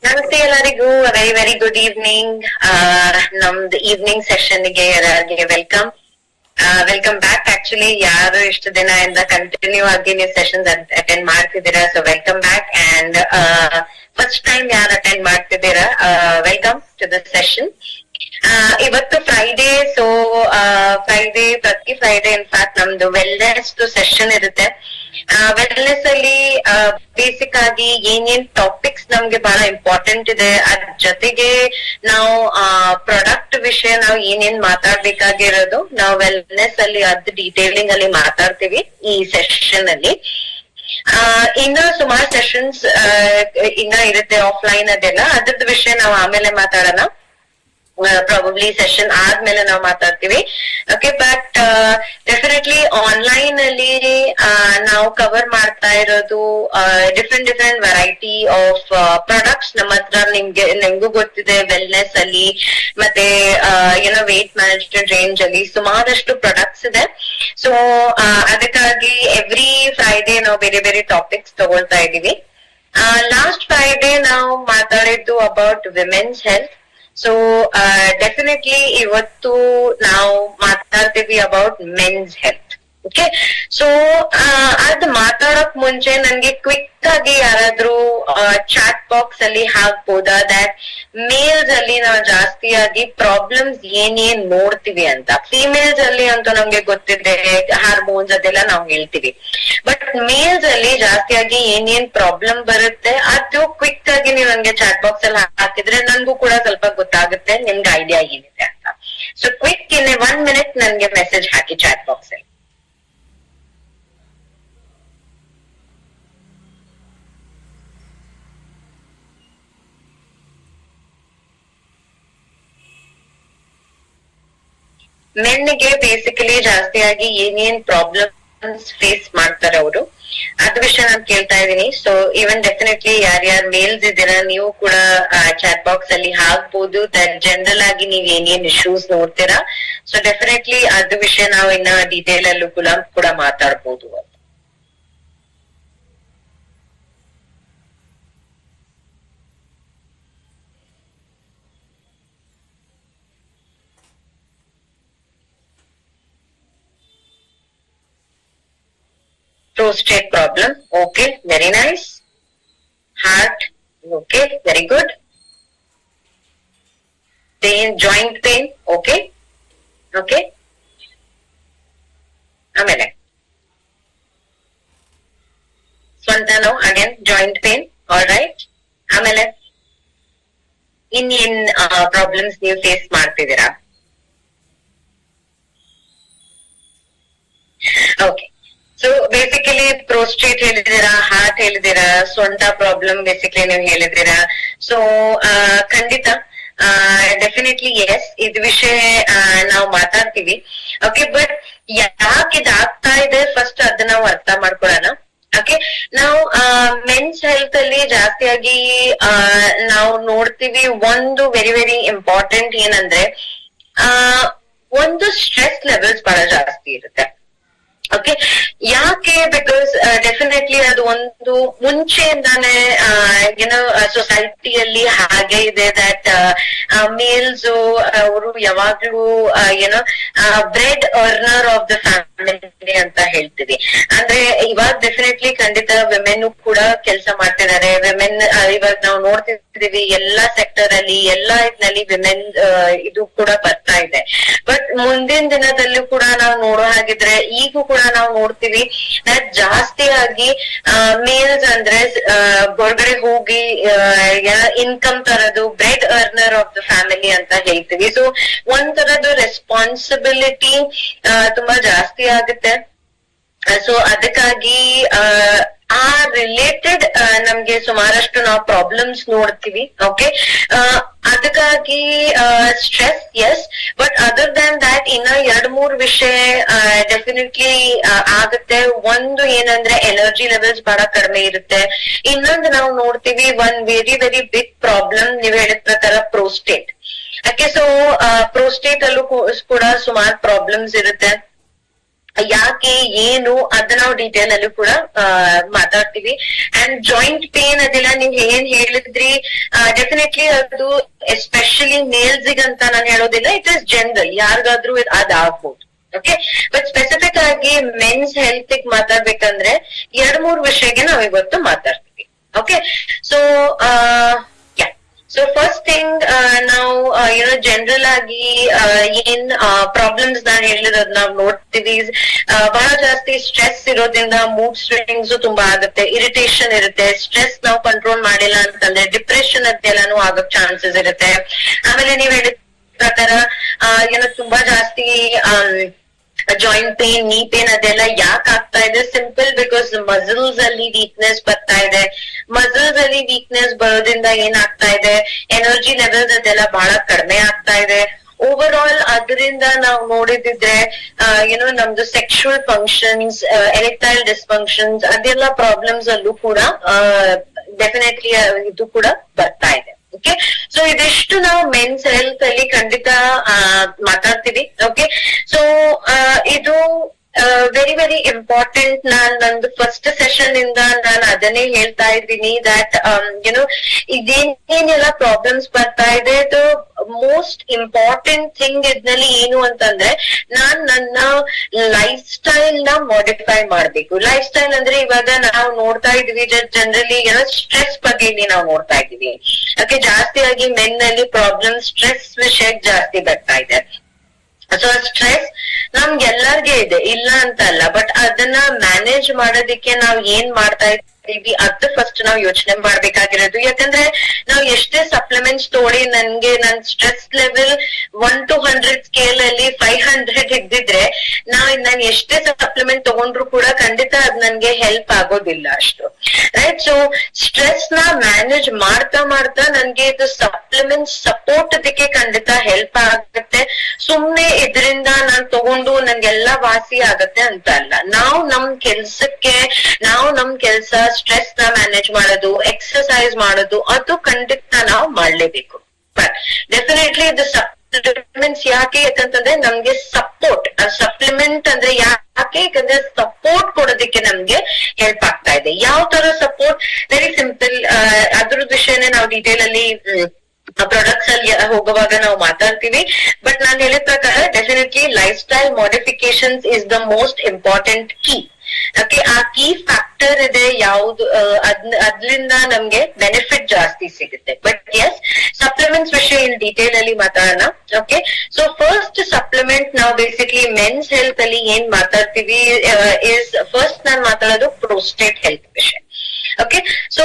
ನಮಸ್ತೆ ಎಲ್ಲರಿಗೂ, very very good evening. ನಮ್ದು ಈವ್ನಿಂಗ್ ಸೆಷನ್ಗೆ ಎಲ್ಲರಿಗೆ ವೆಲ್ಕಮ್. Welcome back. ಆಕ್ಚುಲಿ ಯಾರು ಇಷ್ಟು ದಿನ ಇಂದ ಕಂಟಿನ್ಯೂ ಆಗಿ ನೀವು ಸೆಷನ್ಸ್ ಅಟೆಂಡ್ ಮಾಡ್ತಿದ್ದೀರಾ, so welcome back. And first time ಯಾರು ಅಟೆಂಡ್ ಮಾಡ್ತಿದ್ದೀರಾ, ವೆಲ್ಕಮ್ ಟು ದ ಸೆಷನ್. ಇವತ್ತು ಫ್ರೈಡೇ, ಸೊ ಪ್ರತಿ ಫ್ರೈಡೇ ಇನ್ಫ್ಯಾಕ್ಟ್ ನಮ್ದು ವೆಲ್ನೆಸ್ ಸೆಷನ್ ಇರುತ್ತೆ. ವೆಲ್ನೆಸ್ ಅಲ್ಲಿ ಬೇಸಿಕ್ ಆಗಿ ಏನೇನ್ ಟಾಪಿಕ್ಸ್ ನಮ್ಗೆ ಬಹಳ ಇಂಪಾರ್ಟೆಂಟ್ ಇದೆ, ಅದ್ರ ಜೊತೆಗೆ ನಾವು ಪ್ರಾಡಕ್ಟ್ ವಿಷಯ ನಾವು ಏನೇನ್ ಮಾತಾಡ್ಬೇಕಾಗಿರೋದು, ನಾವು ವೆಲ್ನೆಸ್ ಅಲ್ಲಿ ಅದ್ ಡೀಟೇಲಿಂಗ್ ಅಲ್ಲಿ ಮಾತಾಡ್ತೀವಿ ಈ ಸೆಷನ್ ಅಲ್ಲಿ. ಇನ್ನ ಸುಮಾರು ಸೆಷನ್ಸ್ ಇನ್ನ ಇರುತ್ತೆ ಆಫ್ಲೈನ್ ಅದೆಲ್ಲ, ಅದ್ರದ್ದು ವಿಷಯ ನಾವು ಆಮೇಲೆ ಮಾತಾಡೋಣ. ಪ್ರಾಬಬ್ಲಿ ಸೆಷನ್ ಆದ್ಮೇಲೆ ನಾವು ಮಾತಾಡ್ತೀವಿ. ಓಕೆ, ಬಟ್ ಡೆಫಿನೆಟ್ಲಿ ಆನ್ಲೈನ್ ಅಲ್ಲಿ ನಾವು ಕವರ್ ಮಾಡ್ತಾ ಇರೋದು ಡಿಫ್ರೆಂಟ್ ವೆರೈಟಿ ಆಫ್ ಪ್ರಾಡಕ್ಟ್ಸ್. ನಮ್ಮ ಹತ್ರ ನಿಮ್ಗೂ ಗೊತ್ತಿದೆ ವೆಲ್ನೆಸ್ ಅಲ್ಲಿ ಮತ್ತೆ ಏನೋ ವೇಟ್ ಮ್ಯಾನೇಜ್ಮೆಂಟ್ ರೇಂಜ್ ಅಲ್ಲಿ ಸುಮಾರಷ್ಟು ಪ್ರಾಡಕ್ಟ್ಸ್ ಇದೆ. ಸೊ ಅದಕ್ಕಾಗಿ ಎವ್ರಿ ಫ್ರೈಡೇ ನಾವು ಬೇರೆ ಬೇರೆ ಟಾಪಿಕ್ಸ್ ತಗೊಳ್ತಾ ಇದೀವಿ. ಲಾಸ್ಟ್ ಫ್ರೈಡೇ ನಾವು ಮಾತಾಡಿದ್ದು about women's health. So definitely ಇವತ್ತು ನಾವು ಮಾತಾಡ್ತೀವಿ about men's health. Okay, so ಅದ್ ಮಾತಾಡಕ್ ಮುಂಚೆ ನನ್ಗೆ ಕ್ವಿಕ್ ಆಗಿ ಯಾರಾದ್ರೂ ಚಾಟ್ ಬಾಕ್ಸ್ ಅಲ್ಲಿ ಹಾಕ್ಬೋದಾ ದಟ್ ಮೇಲ್ಸ್ ಅಲ್ಲಿ ನಾವು ಜಾಸ್ತಿಯಾಗಿ ಪ್ರಾಬ್ಲಮ್ಸ್ ಏನೇನ್ ನೋಡ್ತೀವಿ ಅಂತ. ಫಿಮೇಲ್ಸ್ ಅಲ್ಲಿ ಅಂತೂ ನಮ್ಗೆ ಗೊತ್ತಿದೆ, ಹಾರ್ಮೋನ್ಸ್ ಅದೆಲ್ಲ ನಾವು ಹೇಳ್ತೀವಿ. ಬಟ್ ಮೇಲ್ಸ್ ಅಲ್ಲಿ ಜಾಸ್ತಿಯಾಗಿ ಏನೇನ್ ಪ್ರಾಬ್ಲಮ್ ಬರುತ್ತೆ ಅದು ಕ್ವಿಕ್ ಆಗಿ ನೀವು ನನ್ಗೆ ಚಾಟ್ ಬಾಕ್ಸ್ ಅಲ್ಲಿ ಹಾಕಿದ್ರೆ ನನ್ಗೂ ಕೂಡ ಸ್ವಲ್ಪ ಗೊತ್ತಾಗುತ್ತೆ ನಿಮ್ಗೆ ಐಡಿಯಾ ಏನಿದೆ ಅಂತ. ಸೊ ಕ್ವಿಕ್ ಇನ್ 1 minute ನನ್ಗೆ ಮೆಸೇಜ್ ಹಾಕಿ ಚಾಟ್ ಬಾಕ್ಸ್ ಅಲ್ಲಿ. ಮೆನ್ಗೆ ಬೇಸಿಕಲಿ ಜಾಸ್ತಿಯಾಗಿ ಏನೇನ್ ಪ್ರಾಬ್ಲಮ್ಸ್ ಫೇಸ್ ಮಾಡ್ತಾರೆ ಅವರು, ಅದ್ ವಿಷಯ ನಾನು ಕೇಳ್ತಾ ಇದೀನಿ. ಸೊ ಈವನ್ ಡೆಫಿನೆಟ್ಲಿ ಯಾರ್ಯಾರು ಮೇಲ್ಸ್ ಇದ್ದೀರಾ ನೀವು ಕೂಡ ಚಾಟ್ ಬಾಕ್ಸ್ ಅಲ್ಲಿ ಹಾಕ್ಬೋದು ಜನರಲ್ ಆಗಿ ನೀವ್ ಏನೇನ್ ಇಶ್ಯೂಸ್ ನೋಡ್ತೀರಾ. ಸೊ ಡೆಫಿನೆಟ್ಲಿ ಅದ್ ವಿಷಯ ನಾವು ಇನ್ನ ಡೀಟೇಲ್ ಅಲ್ಲೂ ಕೂಡ ಮಾತಾಡ್ಬೋದು. Prostate problem, okay, very nice. Heart, okay, very good. Pain, joint pain, okay, okay. ಆಮೇಲೆ ಸ್ವಂತ ನೋವು, again joint pain, all right. ಆಮೇಲೆ ಇನ್ನೇನ್ ಪ್ರಾಬ್ಲಮ್ಸ್ ನೀವು ಫೇಸ್ ಮಾಡ್ತಿದ್ದೀರಾ? ಓಕೆ, ಸೊ ಬೇಸಿಕಲಿ ಪ್ರೋಸ್ಟೇಟ್ ಹೇಳಿದೀರಾ, ಹಾರ್ಟ್ ಹೇಳಿದೀರಾ, ಸೊಂಟ ಪ್ರಾಬ್ಲಮ್ ಬೇಸಿಕಲಿ ನೀವು ಹೇಳಿದೀರಾ. ಸೊ ಖಂಡಿತ ಡೆಫಿನೆಟ್ಲಿ ಎಸ್, ಇದ್ ವಿಷಯ ನಾವು ಮಾತಾಡ್ತೀವಿ. ಓಕೆ, ಬಟ್ ಯಾಕೆ ಇದಾಗ್ತಾ ಇದೆ ಫಸ್ಟ್ ಅದನ್ನ ನಾವು ಅರ್ಥ ಮಾಡ್ಕೊಳ್ಳೋಣ. ಓಕೆ, ನಾವು ಮೆನ್ಸ್ ಹೆಲ್ತ್ ಅಲ್ಲಿ ಜಾಸ್ತಿಯಾಗಿ ನಾವು ನೋಡ್ತೀವಿ ಒಂದು ವೆರಿ ವೆರಿ ಇಂಪಾರ್ಟೆಂಟ್ ಏನಂದ್ರೆ ಒಂದು ಸ್ಟ್ರೆಸ್ ಲೆವೆಲ್ಸ್ ಬಹಳ ಜಾಸ್ತಿ ಇರುತ್ತೆ. ಓಕೆ, ಯಾಕೆ? ಬಿಕಾಸ್ ಡೆಫಿನೆಟ್ಲಿ ಅದು ಒಂದು ಮುಂಚೆಯಿಂದಾನೇ ಏನೋ ಸೊಸೈಟಿಯಲ್ಲಿ ಹಾಗೆ ಇದೆ ದಟ್ ಮೇಲ್ಸ್ ಅವರು ಯಾವಾಗ್ಲೂ ಏನೋ bread earner of the family ಅಂತ ಹೇಳ್ತೀವಿ. ಅಂದ್ರೆ ಇವಾಗ ಡೆಫಿನೆಟ್ಲಿ ಖಂಡಿತ ವಿಮೆನ್ ಕೂಡ ಕೆಲಸ ಮಾಡ್ತಿದ್ದಾರೆ. ವಿಮೆನ್ ಇವಾಗ ನಾವು ನೋಡ್ತಿದೀವಿ ಎಲ್ಲಾ ಸೆಕ್ಟರ್ ಅಲ್ಲಿ, ಎಲ್ಲಾ ಇದ್ನಲ್ಲಿ ವಿಮೆನ್ ಇದು ಕೂಡ ಬರ್ತಾ ಇದೆ. ಬಟ್ ಮುಂದಿನ ದಿನದಲ್ಲೂ ಕೂಡ ನಾವು ನೋಡೋ ಹಾಗಿದ್ರೆ ಈಗೂ ಕೂಡ ನಾವು ನೋಡ್ತೀವಿ ಜಾಸ್ತಿಯಾಗಿ ಮೇಲ್ಸ್ ಅಂದ್ರೆ ಹೊರಗಡೆ ಹೋಗಿ ಇನ್ಕಮ್ ತರದು, bread earner of the family ಅಂತ ಹೇಳ್ತೀವಿ. ಸೊ ಒಂದ್ ತರದ್ದು ರೆಸ್ಪಾನ್ಸಿಬಿಲಿಟಿ ತುಂಬಾ ಜಾಸ್ತಿ ಆಗುತ್ತೆ. ಸೊ ಅದಕ್ಕಾಗಿ ಆ ರಿಲೇಟೆಡ್ ನಮ್ಗೆ ಸುಮಾರಷ್ಟು ನಾವು ಪ್ರಾಬ್ಲಮ್ಸ್ ನೋಡ್ತೀವಿ. ಓಕೆ, ಅದಕ್ಕಾಗಿ stress yes, but other than that ಇನ್ನ 2-3 ವಿಷಯ ಡೆಫಿನೆಟ್ಲಿ ಆಗುತ್ತೆ. ಒಂದು ಏನಂದ್ರೆ ಎನರ್ಜಿ ಲೆವೆಲ್ಸ್ ಬಹಳ ಕಡಿಮೆ ಇರುತ್ತೆ. ಇನ್ನೊಂದು ನಾವು ನೋಡ್ತೀವಿ one very very big problem ನೀವು ಹೇಳಿದ ಪ್ರಕಾರ ಪ್ರೋಸ್ಟೇಟ್. ಓಕೆ, ಸೊ ಪ್ರೋಸ್ಟೇಟ್ ಅಲ್ಲೂ ಕೂಡ ಸುಮಾರು ಪ್ರಾಬ್ಲಮ್ಸ್ ಇರುತ್ತೆ. ಯಾಕೆ ಏನು ಅದ ನಾವು ಡೀಟೇಲ್ ಅಲ್ಲಿ ಕೂಡ ಮಾತಾಡ್ತೀವಿ. ಅಂಡ್ ಜಾಯಿಂಟ್ ಪೇನ್ ಅದೆಲ್ಲ ನೀವ್ ಏನ್ ಹೇಳಿದ್ರಿ, ಡೆಫಿನೆಟ್ಲಿ ಅದು ಎಸ್ಪೆಷಲಿ ಮೇಲ್ಸಿಗಂತ ನಾನು ಹೇಳೋದಿಲ್ಲ, ಇಟ್ ಇಸ್ ಜನರಲ್, ಯಾರಿಗಾದ್ರೂ ಅದಾಗ್ಬೋದು. ಓಕೆ, ಬಟ್ ಸ್ಪೆಸಿಫಿಕ್ ಆಗಿ ಮೆನ್ಸ್ ಹೆಲ್ತ್ ಮಾತಾಡ್ಬೇಕಂದ್ರೆ 2-3 ವಿಷಯಕ್ಕೆ ನಾವ್ ಇವತ್ತು ಮಾತಾಡ್ತೀವಿ. Okay, so so first thing, ನಾವು ಜನರಲ್ ಆಗಿ ಏನ್ ಪ್ರಾಬ್ಲಮ್ಸ್ ನಾನು ಹೇಳಿರೋದ್ ನಾವ್ ನೋಡ್ತೀವಿ. ಬಹಳ ಜಾಸ್ತಿ ಸ್ಟ್ರೆಸ್ ಇರೋದ್ರಿಂದ ಮೂಡ್ ಸ್ವಿಂಗ್ಸ್ ತುಂಬಾ ಆಗುತ್ತೆ, ಇರಿಟೇಷನ್ ಇರುತ್ತೆ. ಸ್ಟ್ರೆಸ್ ನಾವು ಕಂಟ್ರೋಲ್ ಮಾಡಿಲ್ಲ ಅಂತಂದ್ರೆ ಡಿಪ್ರೆಷನ್ ಅದೆಲ್ಲಾನು ಆಗಕ್ ಚಾನ್ಸಸ್ ಇರುತ್ತೆ. ಆಮೇಲೆ ನೀವ್ ಹೇಳಿದ ಪ್ರಕಾರ ತುಂಬಾ ಜಾಸ್ತಿ ಜಾಯಿಂಟ್ ಪೇನ್, ನೀ ಪೇನ್ ಅದೆಲ್ಲ ಯಾಕೆ ಆಗ್ತಾ ಇದೆ? ಸಿಂಪಲ್, ಬಿಕಾಸ್ ಮಸಲ್ಸ್ ಅಲ್ಲಿ ವೀಕ್ನೆಸ್ ಬರ್ತಾ ಇದೆ. ಮಸಲ್ಸ್ ಅಲ್ಲಿ ವೀಕ್ನೆಸ್ ಬರೋದ್ರಿಂದ ಏನಾಗ್ತಾ ಇದೆ, ಎನರ್ಜಿ ಲೆವೆಲ್ಸ್ ಅದೆಲ್ಲ ಬಹಳ ಕಡಿಮೆ ಆಗ್ತಾ ಇದೆ. ಓವರ್ ಆಲ್ ಅದರಿಂದ ನಾವು ನೋಡಿದ್ರೆ ನಮ್ದು ಸೆಕ್ಷುವಲ್ ಫಂಕ್ಷನ್ಸ್, ಎರೆಕ್ಟೈಲ್ ಡಿಸ್ಫಂಕ್ಷನ್ಸ್ ಅದೆಲ್ಲ ಪ್ರಾಬ್ಲಮ್ಸ್ ಅಲ್ಲೂ ಕೂಡ ಡೆಫಿನೆಟ್ಲಿ ಇದು ಕೂಡ ಬರ್ತಾ ಇದೆ. ಓಕೆ, ಸೊ ಇದಿಷ್ಟು ನಾವು ಮೆನ್ಸ್ ಹೆಲ್ತ್ ಅಲ್ಲಿ ಖಂಡಿತ ಮಾತಾಡ್ತೀವಿ. ಓಕೆ, ಸೊ ಇದು ವೆರಿ ವೆರಿ ಇಂಪಾರ್ಟೆಂಟ್. ನಂದು ಫಸ್ಟ್ ಸೆಷನ್ ಇಂದ ನಾನು ಅದನ್ನೇ ಹೇಳ್ತಾ ಇದ್ದೀನಿ, ದಟ್ ಇದೇನೆಲ್ಲ ಪ್ರಾಬ್ಲಮ್ಸ್ ಬರ್ತಾ ಇದೆ, ಇದು ಮೋಸ್ಟ್ ಇಂಪಾರ್ಟೆಂಟ್ ಥಿಂಗ್ ಇದ್ನಲ್ಲಿ ಏನು ಅಂತಂದ್ರೆ, ನಾನ್ ನನ್ನ ಲೈಫ್ ಸ್ಟೈಲ್ ನ ಮಾಡಿಫೈ ಮಾಡ್ಬೇಕು. ಲೈಫ್ ಸ್ಟೈಲ್ ಅಂದ್ರೆ ಇವಾಗ ನಾವು ನೋಡ್ತಾ ಇದೀವಿ ಜನರಲಿ ಸ್ಟ್ರೆಸ್ ಬಗ್ಗೆ ನಾವು ನೋಡ್ತಾ ಇದೀವಿ. ಓಕೆ, ಜಾಸ್ತಿಯಾಗಿ ಮೆನ್ ನಲ್ಲಿ ಪ್ರಾಬ್ಲಮ್ ಸ್ಟ್ರೆಸ್ ವಿಷಯಕ್ಕೆ ಜಾಸ್ತಿ ಬರ್ತಾ ಇದೆ. ಸೊ ಸ್ಟ್ರೆಸ್ ನಮ್ಗೆಲ್ಲರ್ಗೆ ಇದೆ, ಇಲ್ಲ ಅಂತ ಅಲ್ಲ, ಬಟ್ ಅದನ್ನ ಮ್ಯಾನೇಜ್ ಮಾಡೋದಿಕ್ಕೆ ನಾವ್ ಏನ್ ಮಾಡ್ತಾ ಇದ್ದೀವಿ ಅದು ಫಸ್ಟ್ ನಾವ್ ಯೋಚನೆ ಮಾಡ್ಬೇಕಾಗಿರೋದು. ಯಾಕಂದ್ರೆ ನಾವ್ ಎಷ್ಟೇ ಸಪ್ಲಿಮೆಂಟ್ಸ್ ತೋಡಿ ನನ್ ಸ್ಟ್ರೆಸ್ ಲೆವೆಲ್ 1 to 100 ಸ್ಕೇಲ್ ಅಲ್ಲಿ 500 ಹಿಡ್ದಿದ್ರೆ ನಾನು ಎಷ್ಟೇ ಸಪ್ಲಿಮೆಂಟ್ ತಗೊಂಡ್ರು ಕೂಡ ಖಂಡಿತ ಅದ್ ನನ್ಗೆ ಹೆಲ್ಪ್ ಆಗೋದಿಲ್ಲ ಅಷ್ಟು, ರೈಟ್? ಸೊ ಸ್ಟ್ರೆಸ್ ನ ಮ್ಯಾನೇಜ್ ಮಾಡ್ತಾ ಮಾಡ್ತಾ ನನ್ಗೆ ಇದು ಸಪ್ಲಿಮೆಂಟ್ ಸಪೋರ್ಟ್ ಅದಕ್ಕೆ ಖಂಡಿತ ಹೆಲ್ಪ್ ಆಗುತ್ತೆ. ಸುಮ್ನೆ ಇದರಿಂದ ನಾನ್ ತಗೊಂಡು ನನ್ಗೆಲ್ಲಾ ವಾಸಿ ಆಗತ್ತೆ ಅಂತ ಅಲ್ಲ. ನಾವು ನಮ್ ಕೆಲ್ಸ ಸ್ಟ್ರೆಸ್ ನ ಮ್ಯಾನೇಜ್ ಮಾಡೋದು, ಎಕ್ಸರ್ಸೈಸ್ ಮಾಡೋದು ಅದು ಖಂಡಿತ ನಾವು ಮಾಡ್ಲೇಬೇಕು. ಬಟ್ ಡೆಫಿನೆಟ್ಲಿ ಇದು ಸಪ್ಲಿಮೆಂಟ್ಸ್ ಯಾಕೆ ಯಾಕಂತಂದ್ರೆ ನಮ್ಗೆ ಸಪೋರ್ಟ್, ಸಪ್ಲಿಮೆಂಟ್ ಅಂದ್ರೆ ಯಾಕೆ ಯಾಕಂದ್ರೆ ಸಪೋರ್ಟ್ ಕೊಡೋದಕ್ಕೆ ನಮ್ಗೆ ಹೆಲ್ಪ್ ಆಗ್ತಾ ಇದೆ. ಯಾವ ತರ ಸಪೋರ್ಟ್? ವೆರಿ ಸಿಂಪಲ್, ಅದ್ರದ್ ವಿಷಯನೇ ನಾವು ಡೀಟೇಲ್ ಅಲ್ಲಿ ಪ್ರಾಡಕ್ಟ್ಸ್ ಅಲ್ಲಿ ಹೋಗುವಾಗ ನಾವು ಮಾತಾಡ್ತೀವಿ. ಬಟ್ ನಾನು ಹೇಳಿದ ಪ್ರಕಾರ definitely life style modifications is the most important key. Okay, ಆ ಕೀ ಫ್ಯಾಕ್ಟರ್ ಇದೆ ಯಾವ್ದು, ಅದ್ರಿಂದ ನಮ್ಗೆ ಬೆನಿಫಿಟ್ ಜಾಸ್ತಿ ಸಿಗುತ್ತೆ. ಬಟ್ ಎಸ್, ಸಪ್ಲಿಮೆಂಟ್ಸ್ ವಿಷಯ ಇಲ್ಲಿ ಡೀಟೇಲ್ ಅಲ್ಲಿ ಮಾತಾಡೋಣ. ಓಕೆ, ಸೊ ಫಸ್ಟ್ ಸಪ್ಲಿಮೆಂಟ್ ನಾವು ಬೇಸಿಕ್ಲಿ ಮೆನ್ಸ್ ಹೆಲ್ತ್ ಅಲ್ಲಿ ಏನ್ ಮಾತಾಡ್ತೀವಿ ಇಸ್, ಫಸ್ಟ್ ನಾನು ಮಾತಾಡೋದು ಪ್ರೋಸ್ಟೇಟ್ ಹೆಲ್ತ್ ವಿಷಯ. ಓಕೆ, ಸೊ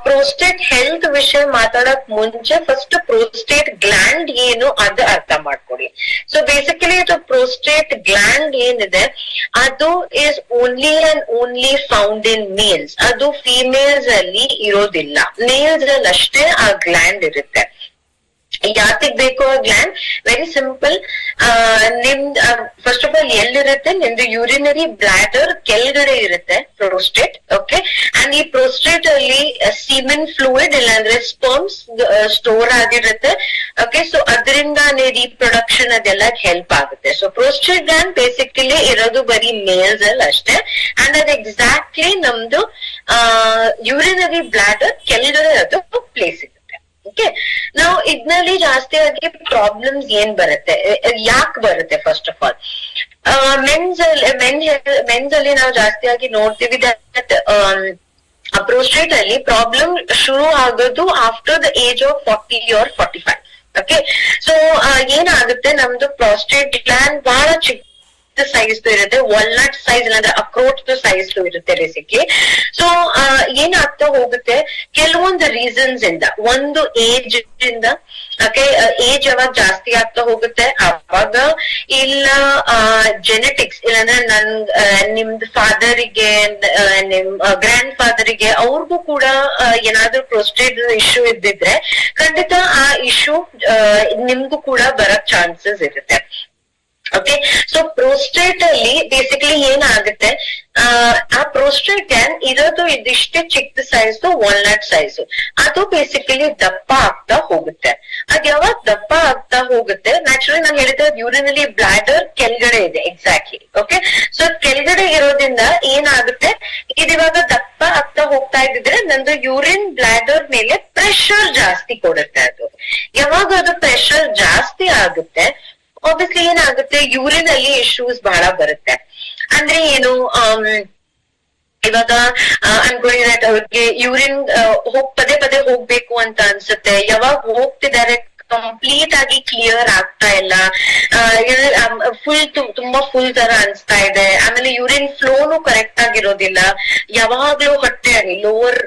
ಪ್ರೋಸ್ಟೇಟ್ ಹೆಲ್ತ್ ವಿಷಯ ಮಾತಾಡಕ್ ಮುಂಚೆ ಫಸ್ಟ್ ಪ್ರೋಸ್ಟೇಟ್ ಗ್ಲ್ಯಾಂಡ್ ಏನು ಅದು ಅರ್ಥ ಮಾಡ್ಕೊಡಿ. ಸೊ ಬೇಸಿಕಲಿ ಇದು ಪ್ರೋಸ್ಟೇಟ್ ಗ್ಲ್ಯಾಂಡ್ ಏನಿದೆ ಅದು is only and only found in males. ಅದು ಫಿಮೇಲ್ಸ್ ಅಲ್ಲಿ ಇರೋದಿಲ್ಲ, ಮೇಲ್ಸ್ ಅಲ್ಲಿ ಅಷ್ಟೇ ಆ ಗ್ಲ್ಯಾಂಡ್ ಇರುತ್ತೆ. ಯಾತಿಗ್ ಬೇಕು ಆ ಗ್ಲ್ಯಾಂಡ್? ವೆರಿ ಸಿಂಪಲ್, ನಿಮ್ದು ಫಸ್ಟ್ ಆಫ್ ಆಲ್ ಎಲ್ಲಿರುತ್ತೆ? ನಿಮ್ದು ಯೂರಿನರಿ ಬ್ಲಾಡರ್ ಕೆಳಗಡೆ ಇರುತ್ತೆ ಪ್ರೋಸ್ಟೇಟ್. ಓಕೆ, ಅಂಡ್ ಈ ಪ್ರೋಸ್ಟೇಟ್ ಅಲ್ಲಿ ಸೀಮೆನ್ ಫ್ಲೂಯಿಡ್ ಇಲ್ಲಾಂದ್ರೆ ಸ್ಪರ್ಮ್ಸ್ ಸ್ಟೋರ್ ಆಗಿರುತ್ತೆ. ಓಕೆ, ಸೊ ಅದರಿಂದ ರೀಪ್ರೊಡಕ್ಷನ್ ಅದೆಲ್ಲ ಹೆಲ್ಪ್ ಆಗುತ್ತೆ. ಸೊ ಪ್ರೋಸ್ಟೇಟ್ ಗ್ಲ್ಯಾಂಡ್ ಬೇಸಿಕಲಿ ಇರೋದು ಬರೀ ಮೇಲ್ಸ್ ಅಲ್ಲಿ ಅಷ್ಟೇ, ಅಂಡ್ ಅದು ಎಕ್ಸಾಕ್ಟ್ಲಿ ನಮ್ದು ಯೂರಿನರಿ ಬ್ಲಾಡರ್ ಕೆಳಗಡೆ ಅದು ಪ್ಲೇಸ್ ಇದೆ. ಓಕೆ, ನಾವು ಇದ್ನಲ್ಲಿ ಜಾಸ್ತಿಯಾಗಿ ಪ್ರಾಬ್ಲಮ್ಸ್ ಏನ್ ಬರುತ್ತೆ, ಯಾಕೆ ಬರುತ್ತೆ? ಫಸ್ಟ್ ಆಫ್ ಆಲ್ ಮೆನ್ಸ್ ಅಲ್ಲಿ ನಾವು ಜಾಸ್ತಿಯಾಗಿ ನೋಡ್ತೀವಿ ದಟ್ ಪ್ರೋಸ್ಟೇಟ್ ಅಲ್ಲಿ ಪ್ರಾಬ್ಲಮ್ ಶುರು ಆಗೋದು after the age of 40 or 45. Okay, so ಏನಾಗುತ್ತೆ, ನಮ್ದು ಪ್ರೋಸ್ಟೇಟ್ ಗ್ಲ್ಯಾಂಡ್ ಬಹಳ ಚಿಕ್ಕ ಸೈಜ್ ಇರುತ್ತೆ, ವಾಲ್ನಟ್ ಸೈಜ್ ಇಲ್ಲಾಂದ್ರೆ ಅಕ್ರೋಟ್ ಸೈಜ್ ಇರುತ್ತೆ ಬೇಸಿಕ್ಲಿ. ಸೊ ಏನಾಗ್ತಾ ಹೋಗುತ್ತೆ, ಕೆಲವೊಂದು ರೀಸನ್ಸ್ ಇಂದ, ಒಂದು ಏಜ್ ಇಂದ, ಓಕೆ, ಏಜ್ ಯಾವಾಗ ಜಾಸ್ತಿ ಆಗ್ತಾ ಹೋಗುತ್ತೆ ಅವಾಗ, ಇಲ್ಲ ಜೆನೆಟಿಕ್ಸ್ ಇಲ್ಲಾಂದ್ರೆ ನಿಮ್ದು ಫಾದರಿಗೆ, ನಿಮ್ ಗ್ರ್ಯಾಂಡ್ ಫಾದರಿಗೆ ಅವ್ರಿಗೂ ಕೂಡ ಏನಾದ್ರೂ ಪ್ರೋಸ್ಟೇಟ್ ಇಶ್ಯೂ ಇದ್ದಿದ್ರೆ ಖಂಡಿತ ಆ ಇಶ್ಯೂ ನಿಮ್ಗೂ ಕೂಡ ಬರಕ್ ಚಾನ್ಸಸ್ ಇರುತ್ತೆ. ಓಕೆ, ಸೊ ಪ್ರೋಸ್ಟೇಟ್ ಅಲ್ಲಿ ಬೇಸಿಕಲಿ ಏನಾಗುತ್ತೆ, ಆ ಪ್ರೋಸ್ಟೇಟ್ ಗ್ಲ್ಯಾಂಡ್ ಇರೋದು ಇದಿಷ್ಟೇ ಚಿಕ್ಕ ಸೈಜ್, ವಾಲ್ನಟ್ ಸೈಜ್. ಅದು ಬೇಸಿಕಲಿ ದಪ್ಪ ಆಗ್ತಾ ಹೋಗುತ್ತೆ. ಅದ್ ಯಾವಾಗ ದಪ್ಪ ಆಗ್ತಾ ಹೋಗುತ್ತೆ, ನ್ಯಾಚುರಲಿ ನಾನು ಹೇಳಿದ್ರೆ ಯೂರಿನರಿ ಬ್ಲಾಡರ್ ಕೆಳಗಡೆ ಇದೆ ಎಕ್ಸಾಕ್ಟ್ಲಿ. ಓಕೆ, ಸೊ ಕೆಳಗಡೆ ಇರೋದ್ರಿಂದ ಏನಾಗುತ್ತೆ, ಇದಿವಾಗ ದಪ್ಪ ಆಗ್ತಾ ಹೋಗ್ತಾ ಇದ್ದಿದ್ರೆ ನಂದು ಯೂರಿನ್ ಬ್ಲಾಡರ್ ಮೇಲೆ ಪ್ರೆಷರ್ ಜಾಸ್ತಿ ಕೊಡುತ್ತೆ. ಅದು ಯಾವಾಗ ಅದು ಪ್ರೆಷರ್ ಜಾಸ್ತಿ ಆಗುತ್ತೆ, ಆಬ್ವಿಯಸ್ಲಿ ಏನಾಗುತ್ತೆ, ಯೂರಿನ್ ಅಲ್ಲಿ ಇಶ್ಯೂಸ್ ಬಹಳ ಬರುತ್ತೆ. ಅಂದ್ರೆ ಏನು, ಇವಾಗ ಅನ್ಕೊಂಡಿದ್ರೆ ಅವ್ರಿಗೆ ಯೂರಿನ್ ಪದೇ ಪದೇ ಹೋಗ್ಬೇಕು ಅಂತ ಅನ್ಸುತ್ತೆ. ಯಾವಾಗ ಹೋಗ್ತಿದ್ದಾರೆ ಕಂಪ್ಲೀಟ್ ಆಗಿ ಕ್ಲಿಯರ್ ಆಗ್ತಾ ಇಲ್ಲ, ತುಂಬಾ ಫುಲ್ ತರ ಅನ್ಸ್ತಾ ಇದೆ. ಆಮೇಲೆ ಯೂರಿನ್ ಫ್ಲೋನು ಕರೆಕ್ಟ್ ಆಗಿರೋದಿಲ್ಲ. ಯಾವಾಗ್ಲೂ ಹೊಟ್ಟೆಯಲ್ಲಿ ಲೋವರ್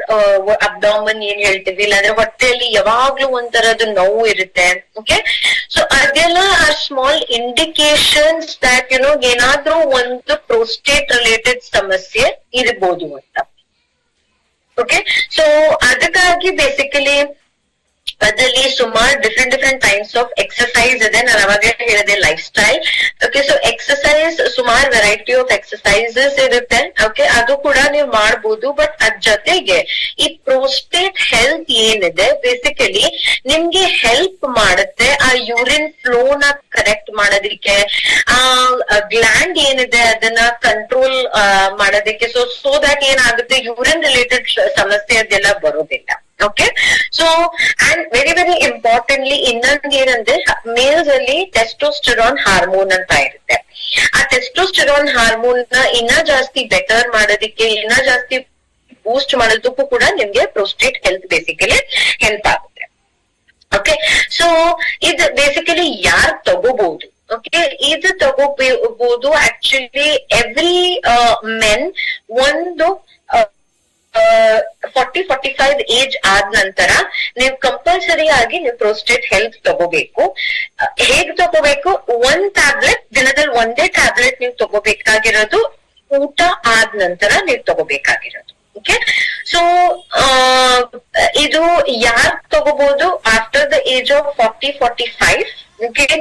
ಅಬ್ಡಾಮನ್ ಏನ್ ಹೇಳ್ತೀವಿ, ಇಲ್ಲಾಂದ್ರೆ ಹೊಟ್ಟೆಯಲ್ಲಿ ಯಾವಾಗ್ಲೂ ಒಂಥರದ್ದು ನೋವು ಇರುತ್ತೆ. ಓಕೆ, ಸೊ ಅದೆಲ್ಲ ಆರ್ ಸ್ಮಾಲ್ ಇಂಡಿಕೇಶನ್ಸ್ ದಟ್ ಏನಾದ್ರೂ ಒಂದು ಪ್ರೋಸ್ಟೇಟ್ ರಿಲೇಟೆಡ್ ಸಮಸ್ಯೆ ಇರ್ಬೋದು ಅಂತ. ಓಕೆ, ಸೊ ಅದಕ್ಕಾಗಿ ಬೇಸಿಕಲಿ ಅದ್ರಲ್ಲಿ ಸುಮಾರು ಡಿಫ್ರೆಂಟ್ ಟೈಪ್ಸ್ ಆಫ್ ಎಕ್ಸರ್ಸೈಸ್ ಇದೆ. ನಾನು ಅವಾಗಲೇ ಹೇಳಿದೆ life style. Okay, so exercise ಸುಮಾರು ವೆರೈಟಿ ಆಫ್ ಎಕ್ಸರ್ಸೈಸಸ್ ಇರುತ್ತೆ. ಓಕೆ, ಅದು ಕೂಡ ನೀವು ಮಾಡ್ಬೋದು. ಬಟ್ ಅದ್ ಜೊತೆಗೆ ಈ ಪ್ರೋಸ್ಟೇಟ್ ಹೆಲ್ತ್ ಏನಿದೆ ಬೇಸಿಕಲಿ ನಿಮ್ಗೆ ಹೆಲ್ಪ್ ಮಾಡುತ್ತೆ ಆ ಯೂರಿನ್ ಫ್ಲೋನ ಕರೆಕ್ಟ್ ಮಾಡೋದಿಕ್ಕೆ, ಆ ಗ್ಲ್ಯಾಂಡ್ ಏನಿದೆ ಅದನ್ನ ಕಂಟ್ರೋಲ್ ಮಾಡೋದಿಕ್ಕೆ. ಸೊ ದಟ್ ಏನಾಗುತ್ತೆ, ಯೂರಿನ್ ರಿಲೇಟೆಡ್ ಸಮಸ್ಯೆ ಅದೆಲ್ಲ ಬರೋದಿಲ್ಲ. Okay, so and very importantly ಇನ್ನೊಂದು ಏನಂದ್ರೆ, ಮೇಲ್ಸ್ ಅಲ್ಲಿ ಟೆಸ್ಟೋಸ್ಟೆರಾನ್ ಹಾರ್ಮೋನ್ ಅಂತ ಇರುತ್ತೆ. ಆ ಟೆಸ್ಟೋಸ್ಟೆರಾನ್ ಹಾರ್ಮೋನ್ ನ ಇನ್ನ ಜಾಸ್ತಿ ಬೆಟರ್ ಮಾಡೋದಿಕ್ಕೆ, ಇನ್ನ ಜಾಸ್ತಿ ಬೂಸ್ಟ್ ಮಾಡೋದಕ್ಕೂ ಕೂಡ ನಿಮ್ಗೆ ಪ್ರೋಸ್ಟೇಟ್ ಹೆಲ್ತ್ ಬೇಸಿಕಲಿ ಹೆಲ್ಪ್ ಆಗುತ್ತೆ. ಓಕೆ, ಸೊ ಇದು ಬೇಸಿಕಲಿ ಯಾರು ತಗೋಬಹುದು. ಓಕೆ, ಇದು ತಗೋಬಹುದು ಆಕ್ಚುಲಿ ಎವ್ರಿ ಮೆನ್ ಒಂದು 40-45 ಏಜ್ ಆದ ನಂತರ ನೀವು ಕಂಪಲ್ಸರಿ ಆಗಿ ನೀವು ಪ್ರೋಸ್ಟೇಟ್ ಹೆಲ್ತ್ ತಗೋಬೇಕು. ಹೇಗ್ ತಗೋಬೇಕು, ಒಂದ್ ಟ್ಯಾಬ್ಲೆಟ್ ದಿನದಲ್ಲಿ ಒಂದೇ ಟ್ಯಾಬ್ಲೆಟ್ ನೀವು ತಗೋಬೇಕಾಗಿರೋದು, ಊಟ ಆದ ನಂತರ ನೀವು ತಗೋಬೇಕಾಗಿರೋದು. ಓಕೆ, ಸೊ ಇದು ಯಾರು ತಗೋಬಹುದು, ಆಫ್ಟರ್ ದ ಏಜ್ ಆಫ್ 40-45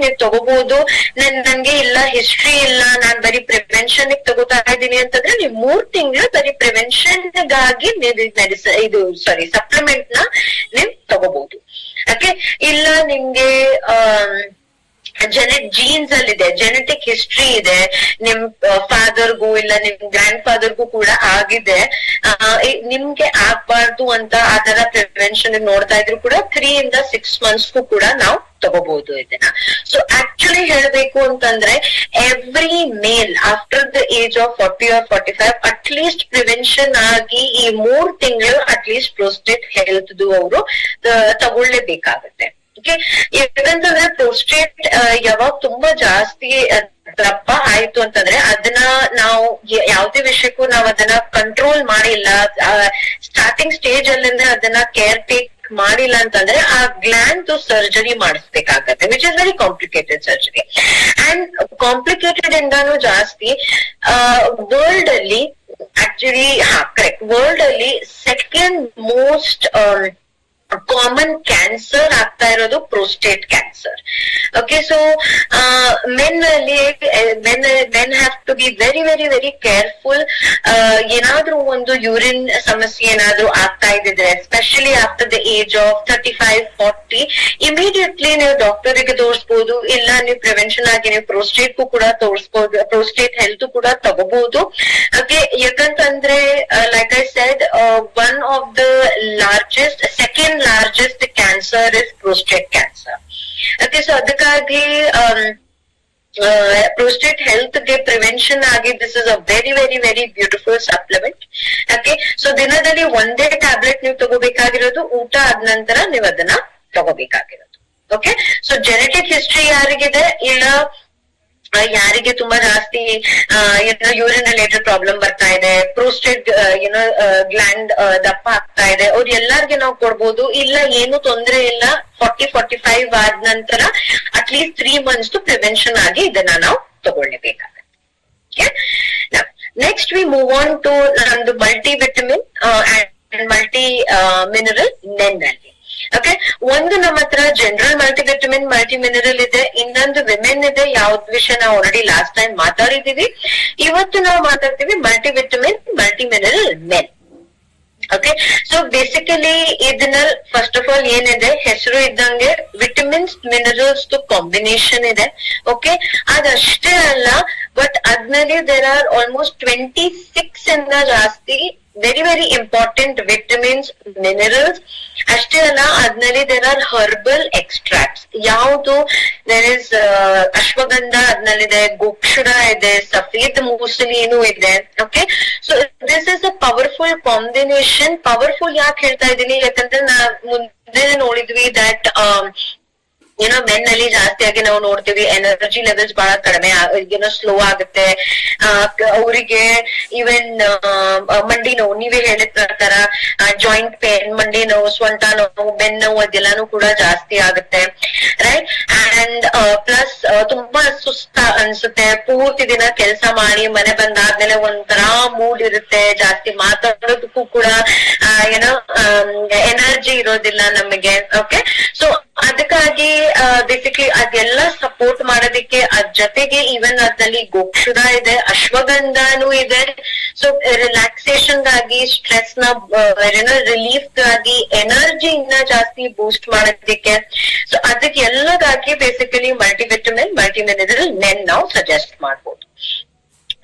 ನೀವು ತಗೋಬಹುದು. ನನ್ಗೆ ಇಲ್ಲ ಹಿಸ್ಟ್ರಿ ಇಲ್ಲ, ನಾನ್ ಬರೀ ಪ್ರಿವೆನ್ಷನ್ ತಗೋತಾ ಇದ್ದೀನಿ ಅಂತಂದ್ರೆ ನೀವು 3 ತಿಂಗಳು ಬರೀ ಪ್ರಿವೆನ್ಷನ್ ಗಾಗಿ ನೀವು ಸಪ್ಲಿಮೆಂಟ್ ನ ನೀವು ತಗೋಬಹುದು. ಓಕೆ, ಇಲ್ಲ ನಿಮ್ಗೆ ಜೀನ್ಸ್ ಅಲ್ಲಿ ಇದೆ, ಜೆನೆಟಿಕ್ ಹಿಸ್ಟ್ರಿ ಇದೆ, ನಿಮ್ ಫಾದರ್ಗೂ ಇಲ್ಲ ನಿಮ್ ಗ್ರ್ಯಾಂಡ್ ಫಾದರ್ಗೂ ಕೂಡ ಆಗಿದೆ, ನಿಮ್ಗೆ ಆಗ್ಬಾರ್ದು ಅಂತ ಆ ತರ ಪ್ರಿವೆನ್ಷನ್ ನೋಡ್ತಾ ಇದ್ರು ಕೂಡ 3 ಇಂದ 6 ಮಂತ್ಸ್ಗೂ ಕೂಡ ನಾವು ತಗೋಬಹುದು ಇದನ್ನ. ಸೊ ಆಕ್ಚುಲಿ ಹೇಳ್ಬೇಕು ಅಂತಂದ್ರೆ every male after the age of 40 or 45 at least prevention ಆಗಿ ಈ 3 ತಿಂಗಳು ಅಟ್ಲೀಸ್ಟ್ ಪ್ರೋಸ್ಟೇಟ್ ಹೆಲ್ತ್ ಅವರು ತಗೊಳ್ಳೇಬೇಕಾಗತ್ತೆ. ಓಕೆ, ಯಾಕಂತಂದ್ರೆ ಪ್ರೋಸ್ಟೇಟ್ ಯಾವಾಗ ತುಂಬಾ ಜಾಸ್ತಿ ದಪ್ಪ ಆಯ್ತು ಅಂತಂದ್ರೆ ಅದನ್ನ ನಾವು ಯಾವ್ದೇ ವಿಷಯಕ್ಕೂ ನಾವ್ ಅದನ್ನ ಕಂಟ್ರೋಲ್ ಮಾಡಿಲ್ಲ, ಸ್ಟಾರ್ಟಿಂಗ್ ಸ್ಟೇಜ್ ಅಲ್ಲಿಂದ ಅದನ್ನ ಕೇರ್ ಟೇಕ್ ಮಾಡಿಲ್ಲ ಅಂತಂದ್ರೆ ಆ ಗ್ಲ್ಯಾಂಡ್ ಸರ್ಜರಿ ಮಾಡಿಸ್ಬೇಕಾಗತ್ತೆ, which is very complicated surgery. And complicated ಇಂದಾನು ಜಾಸ್ತಿ ವರ್ಲ್ಡ್ ಅಲ್ಲಿ ಆಕ್ಚುಲಿ ಕರೆಕ್ಟ್, ವರ್ಲ್ಡ್ ಅಲ್ಲಿ ಸೆಕೆಂಡ್ ಮೋಸ್ಟ್ ಕಾಮನ್ ಕ್ಯಾನ್ಸರ್ ಆಗ್ತಾ ಇರೋದು prostate cancer. Okay, so men ಅಲ್ಲಿ men have to be very careful. ಏನಾದ್ರೂ ಒಂದು ಯೂರಿನ್ ಸಮಸ್ಯೆ ಏನಾದ್ರೂ ಆಗ್ತಾ ಇದ್ದಿದ್ರೆ, especially after the age of 35-40 immediately ನೀವು ಡಾಕ್ಟರಿಗೆ ತೋರಿಸಬಹುದು. ಇಲ್ಲ ನೀವು ಪ್ರಿವೆನ್ಷನ್ ಆಗಿ ನೀವು ಪ್ರೋಸ್ಟೇಟ್ಗೂ ಕೂಡ ತೋರಿಸಬಹುದು, ಪ್ರೋಸ್ಟೇಟ್ ಹೆಲ್ತ್ ಕೂಡ ತಗೋಬಹುದು. ಓಕೆ, ಯಾಕಂತಂದ್ರೆ like I said, one of the largest second largest cancer is prostate cancer. Okay, so ಅದಕ್ಕಾಗಿ prostate health ಗೆ ಪ್ರಿವೆನ್ಷನ್ ಆಗಿ this is a very beautiful supplement. Okay, so ದಿನದಲ್ಲಿ ಒಂದೇ ಟ್ಯಾಬ್ಲೆಟ್ ನೀವು ತಗೋಬೇಕಾಗಿರೋದು, ಊಟ ಆದ ನಂತರ ನೀವು ಅದನ್ನ ತಗೋಬೇಕಾಗಿರೋದು. ಓಕೆ, ಸೊ ಜೆನೆಟಿಕ್ ಹಿಸ್ಟ್ರಿ ಯಾರಿಗಿದೆ, ಇಲ್ಲ ಯಾರಿಗೆ ತುಂಬಾ ಜಾಸ್ತಿ ಯೂರಿನ್ ರಿಲೇಟೆಡ್ ಪ್ರಾಬ್ಲಮ್ ಬರ್ತಾ ಇದೆ, ಪ್ರೋಸ್ಟೇಟ್ ಗ್ಲ್ಯಾಂಡ್ ದಪ್ಪ ಆಗ್ತಾ ಇದೆ, ಅವ್ರ ಎಲ್ಲಾರ್ಗೆ ನಾವು ಕೊಡ್ಬೋದು. ಇಲ್ಲ ಏನು ತೊಂದರೆ ಇಲ್ಲ, 40-45 ಆದ ನಂತರ ಅಟ್ಲೀಸ್ಟ್ 3 ಮಂತ್ಸ್ ಪ್ರಿವೆನ್ಷನ್ ಆಗಿ ಇದನ್ನ ನಾವು ತಗೊಳ್ಳೇಬೇಕಾಗತ್ತೆ. Next we move on to ನಮ್ದು multi vitamin and multi mineral men ಅಲ್ಲಿ. ಓಕೆ, ಒಂದು ನಮ್ಮ ಹತ್ರ ಜನರಲ್ ಮಲ್ಟಿವಿಟಮಿನ್ ಮಲ್ಟಿ ಮಿನರಲ್ ಇದೆ, ಇನ್ನೊಂದು ವಿಮೆನ್ ಇದೆ, ಯಾವ್ದು ವಿಷಯ ನಾವು ಆಲ್ರೆಡಿ ಲಾಸ್ಟ್ ಟೈಮ್ ಮಾತಾಡಿದೀವಿ. ಇವತ್ತು ನಾವು ಮಾತಾಡ್ತೀವಿ multivitamin multi mineral men. Okay, so basically ಇದನ್ನ ಫಸ್ಟ್ ಆಫ್ ಆಲ್ ಏನಿದೆ, ಹೆಸರು ಇದ್ದಂಗೆ ವಿಟಮಿನ್ಸ್ ಮಿನರಲ್ಸ್ ಕಾಂಬಿನೇಷನ್ ಇದೆ. ಓಕೆ, ಅದಷ್ಟೇ ಅಲ್ಲ, ಬಟ್ ಅದ್ರಲ್ಲಿ ದೇರ್ ಆರ್ ಆಲ್ಮೋಸ್ಟ್ 26 ಇಂದ ಜಾಸ್ತಿ very very important vitamins minerals. ಅಷ್ಟೇ ಅಲ್ಲ, ಅದ್ರಲ್ಲಿ ದೇರ್ ಆರ್ ಹರ್ಬಲ್ ಎಕ್ಸ್ಟ್ರಾಕ್ಟ್ಸ್. ಯಾವುದು ದೇರ್ ಇಸ್ ಅಶ್ವಗಂಧ ಅದ್ನಲ್ಲಿದೆ, ಗೋಕ್ಷುರ ಇದೆ, ಸಫೇದ್ ಮೂಸಲಿನೂ ಇದೆ. Okay, so this is a powerful combination. Powerful ಯಾಕೆ ಹೇಳ್ತಾ ಇದ್ದೀನಿ, ಯಾಕಂದ್ರೆ ಮುಂದೆ ನೋಡಿದ್ವಿ ದಟ್ ಏನೋ ಮೆನ್ ಅಲ್ಲಿ ಜಾಸ್ತಿಯಾಗಿ ನಾವು ನೋಡ್ತೀವಿ ಎನರ್ಜಿ ಲೆವೆಲ್ಸ್ ಬಹಳ ಕಡಿಮೆ, ಏನೋ ಸ್ಲೋ ಆಗುತ್ತೆ ಅವರಿಗೆ. ಈವನ್ ಮಂಡಿ ನೋವು, ನೀವೇ ಹೇಳಿದ ಪ್ರಕಾರ ಜಾಯಿಂಟ್ ಪೇನ್, ಮಂಡಿ ನೋವು, ಸ್ವಂಟ ನೋವು, ಬೆನ್ನು ನೋವು ಅದೆಲ್ಲಾನು ಕೂಡ ಜಾಸ್ತಿ ಆಗುತ್ತೆ, ರೈಟ್. ಅಂಡ್ ಪ್ಲಸ್ ತುಂಬಾ ಸುಸ್ತ ಅನ್ಸುತ್ತೆ, ಪೂರ್ತಿ ದಿನ ಕೆಲಸ ಮಾಡಿ ಮನೆ ಬಂದಾದ್ಮೇಲೆ ಒಂಥರ ಮೂಡ್ ಇರುತ್ತೆ, ಜಾಸ್ತಿ ಮಾತಾಡೋದಕ್ಕೂ ಕೂಡ ಏನೋ ಎನರ್ಜಿ ಇರೋದಿಲ್ಲ ನಮಗೆ. ಓಕೆ, ಸೊ ಅದಕ್ಕಾಗಿ ಬೇಸಿಕ್ಲಿ ಅದೆಲ್ಲ ಸಪೋರ್ಟ್ ಮಾಡೋದಿಕ್ಕೆ ಅದ್ ಜೊತೆಗೆ ಈವನ್ ಅದ್ರಲ್ಲಿ ಗೋಕ್ಷುರ ಇದೆ, ಅಶ್ವಗಂಧನೂ ಇದೆ. ಸೊ ರಿಲ್ಯಾಕ್ಸೇಷನ್ ಗಾಗಿ, ಸ್ಟ್ರೆಸ್ ನ ರಿಲೀಫ್ ಗಾಗಿ, ಎನರ್ಜಿ ಇನ್ನ ಜಾಸ್ತಿ ಬೂಸ್ಟ್ ಮಾಡೋದಿಕ್ಕೆ, ಸೊ ಅದಕ್ಕೆ ಎಲ್ಲದಾಗಿ basically multivitamin multi mineral men ನಾವು ಸಜೆಸ್ಟ್ ಮಾಡ್ಬೋದು.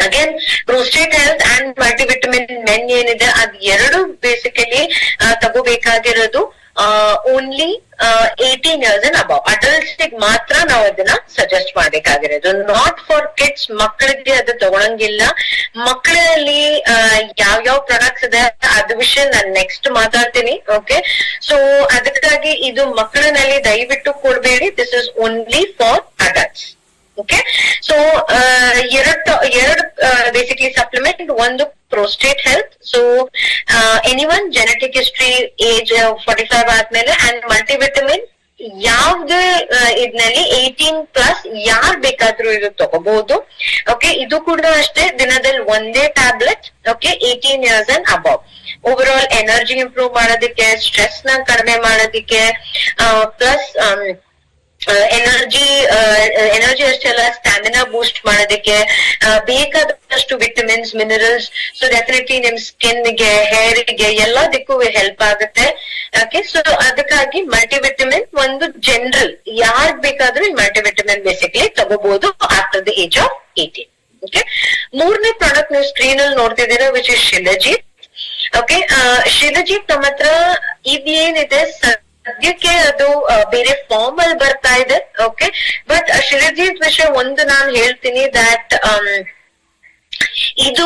Again prostate health and multivitamin men ಏನಿದೆ ಅದ್ ಎರಡು ಬೇಸಿಕಲಿ ತಗೋಬೇಕಾಗಿರೋದು only 18 years and above adults ಮಾತ್ರ ನಾವು ಅದನ್ನ ಸಜೆಸ್ಟ್ ಮಾಡ್ಬೇಕಾಗಿರೋದು. ನಾಟ್ ಫಾರ್ ಕಿಡ್ಸ್, ಮಕ್ಕಳಿಗೆ ಅದು ತಗೊಳಂಗಿಲ್ಲ. ಮಕ್ಕಳಲ್ಲಿ ಯಾವ್ಯಾವ ಪ್ರಾಡಕ್ಟ್ಸ್ ಇದೆ ಅದ ವಿಷಯ ನಾನು ನೆಕ್ಸ್ಟ್ ಮಾತಾಡ್ತೀನಿ. ಓಕೆ, ಸೊ ಅದಕ್ಕಾಗಿ ಇದು ಮಕ್ಕಳಲ್ಲಿ ದಯವಿಟ್ಟು ಕೊಡ್ಬೇಡಿ. This is only for adults. Okay, so ಎರಡು ಬೇಸಿಕ್ಲಿ ಸಪ್ಲಿಮೆಂಟ್. ಒಂದು prostate health, so anyone genetic history age 45 ಆದ್ಮೇಲೆ, ಅಂಡ್ ಮಲ್ಟಿವಿಟಮಿನ್ ಯಾವ್ದು ಇದ್ನಲ್ಲಿ 18+ ಯಾರ್ ಬೇಕಾದ್ರೂ ಇದು ತಗೋಬಹುದು. ಓಕೆ, ಇದು ಕೂಡ ಅಷ್ಟೇ ದಿನದಲ್ಲಿ ಒಂದೇ tablet. Okay, 18 years and above. Over all energy improve ಮಾಡೋದಿಕ್ಕೆ, ಸ್ಟ್ರೆಸ್ ನ ಕಡಿಮೆ ಮಾಡೋದಿಕ್ಕೆ, ಪ್ಲಸ್ ಎನರ್ಜಿ ಅಷ್ಟೇ ಅಲ್ಲ, ಸ್ಟ್ಯಾಮಿನಾ ಬೂಸ್ಟ್ ಮಾಡೋದಕ್ಕೆ, ಬೇಕಾದಷ್ಟು ವಿಟಮಿನ್ಸ್ ಮಿನರಲ್ಸ್. ಸೊ ಡೆಫಿನೆಟ್ಲಿ ನಿಮ್ ಸ್ಕಿನ್ಗೆ, ಹೇರ್ಗೆ ಎಲ್ಲದಕ್ಕೂ ಹೆಲ್ಪ್ ಆಗುತ್ತೆ. ಓಕೆ, ಸೊ ಅದಕ್ಕಾಗಿ ಮಲ್ಟಿವಿಟಮಿನ್ ಒಂದು ಜನರಲ್ ಯಾರ್ಗ್ ಬೇಕಾದ್ರೂ ಈ ಮಲ್ಟಿವಿಟಮಿನ್ ಬೇಸಿಕ್ಲಿ ತಗೋಬಹುದು after the age of 18. Okay, ಮೂರನೇ ಪ್ರಾಡಕ್ಟ್ ನೀವು ಸ್ಕ್ರೀನ್ ಅಲ್ಲಿ ನೋಡ್ತಿದ್ದೀರಾ, ವಿಚ್ ಇಸ್ ಶಿಲಜಿತ್. ಓಕೆ, ಶಿಲಜಿತ್ ನಮ್ಮ ಹತ್ರ ಇದೇನಿದೆ ಸದ್ಯಕ್ಕೆ ಅದು ಬೇರೆ ಫಾರ್ಮ್ ಅಲ್ಲಿ ಬರ್ತಾ ಇದೆ. ಓಕೆ, ಬಟ್ ಶಿಲಜಿತ್ ವಿಷಯ ಒಂದು ನಾನು ಹೇಳ್ತೀನಿ ದಟ್ ಇದು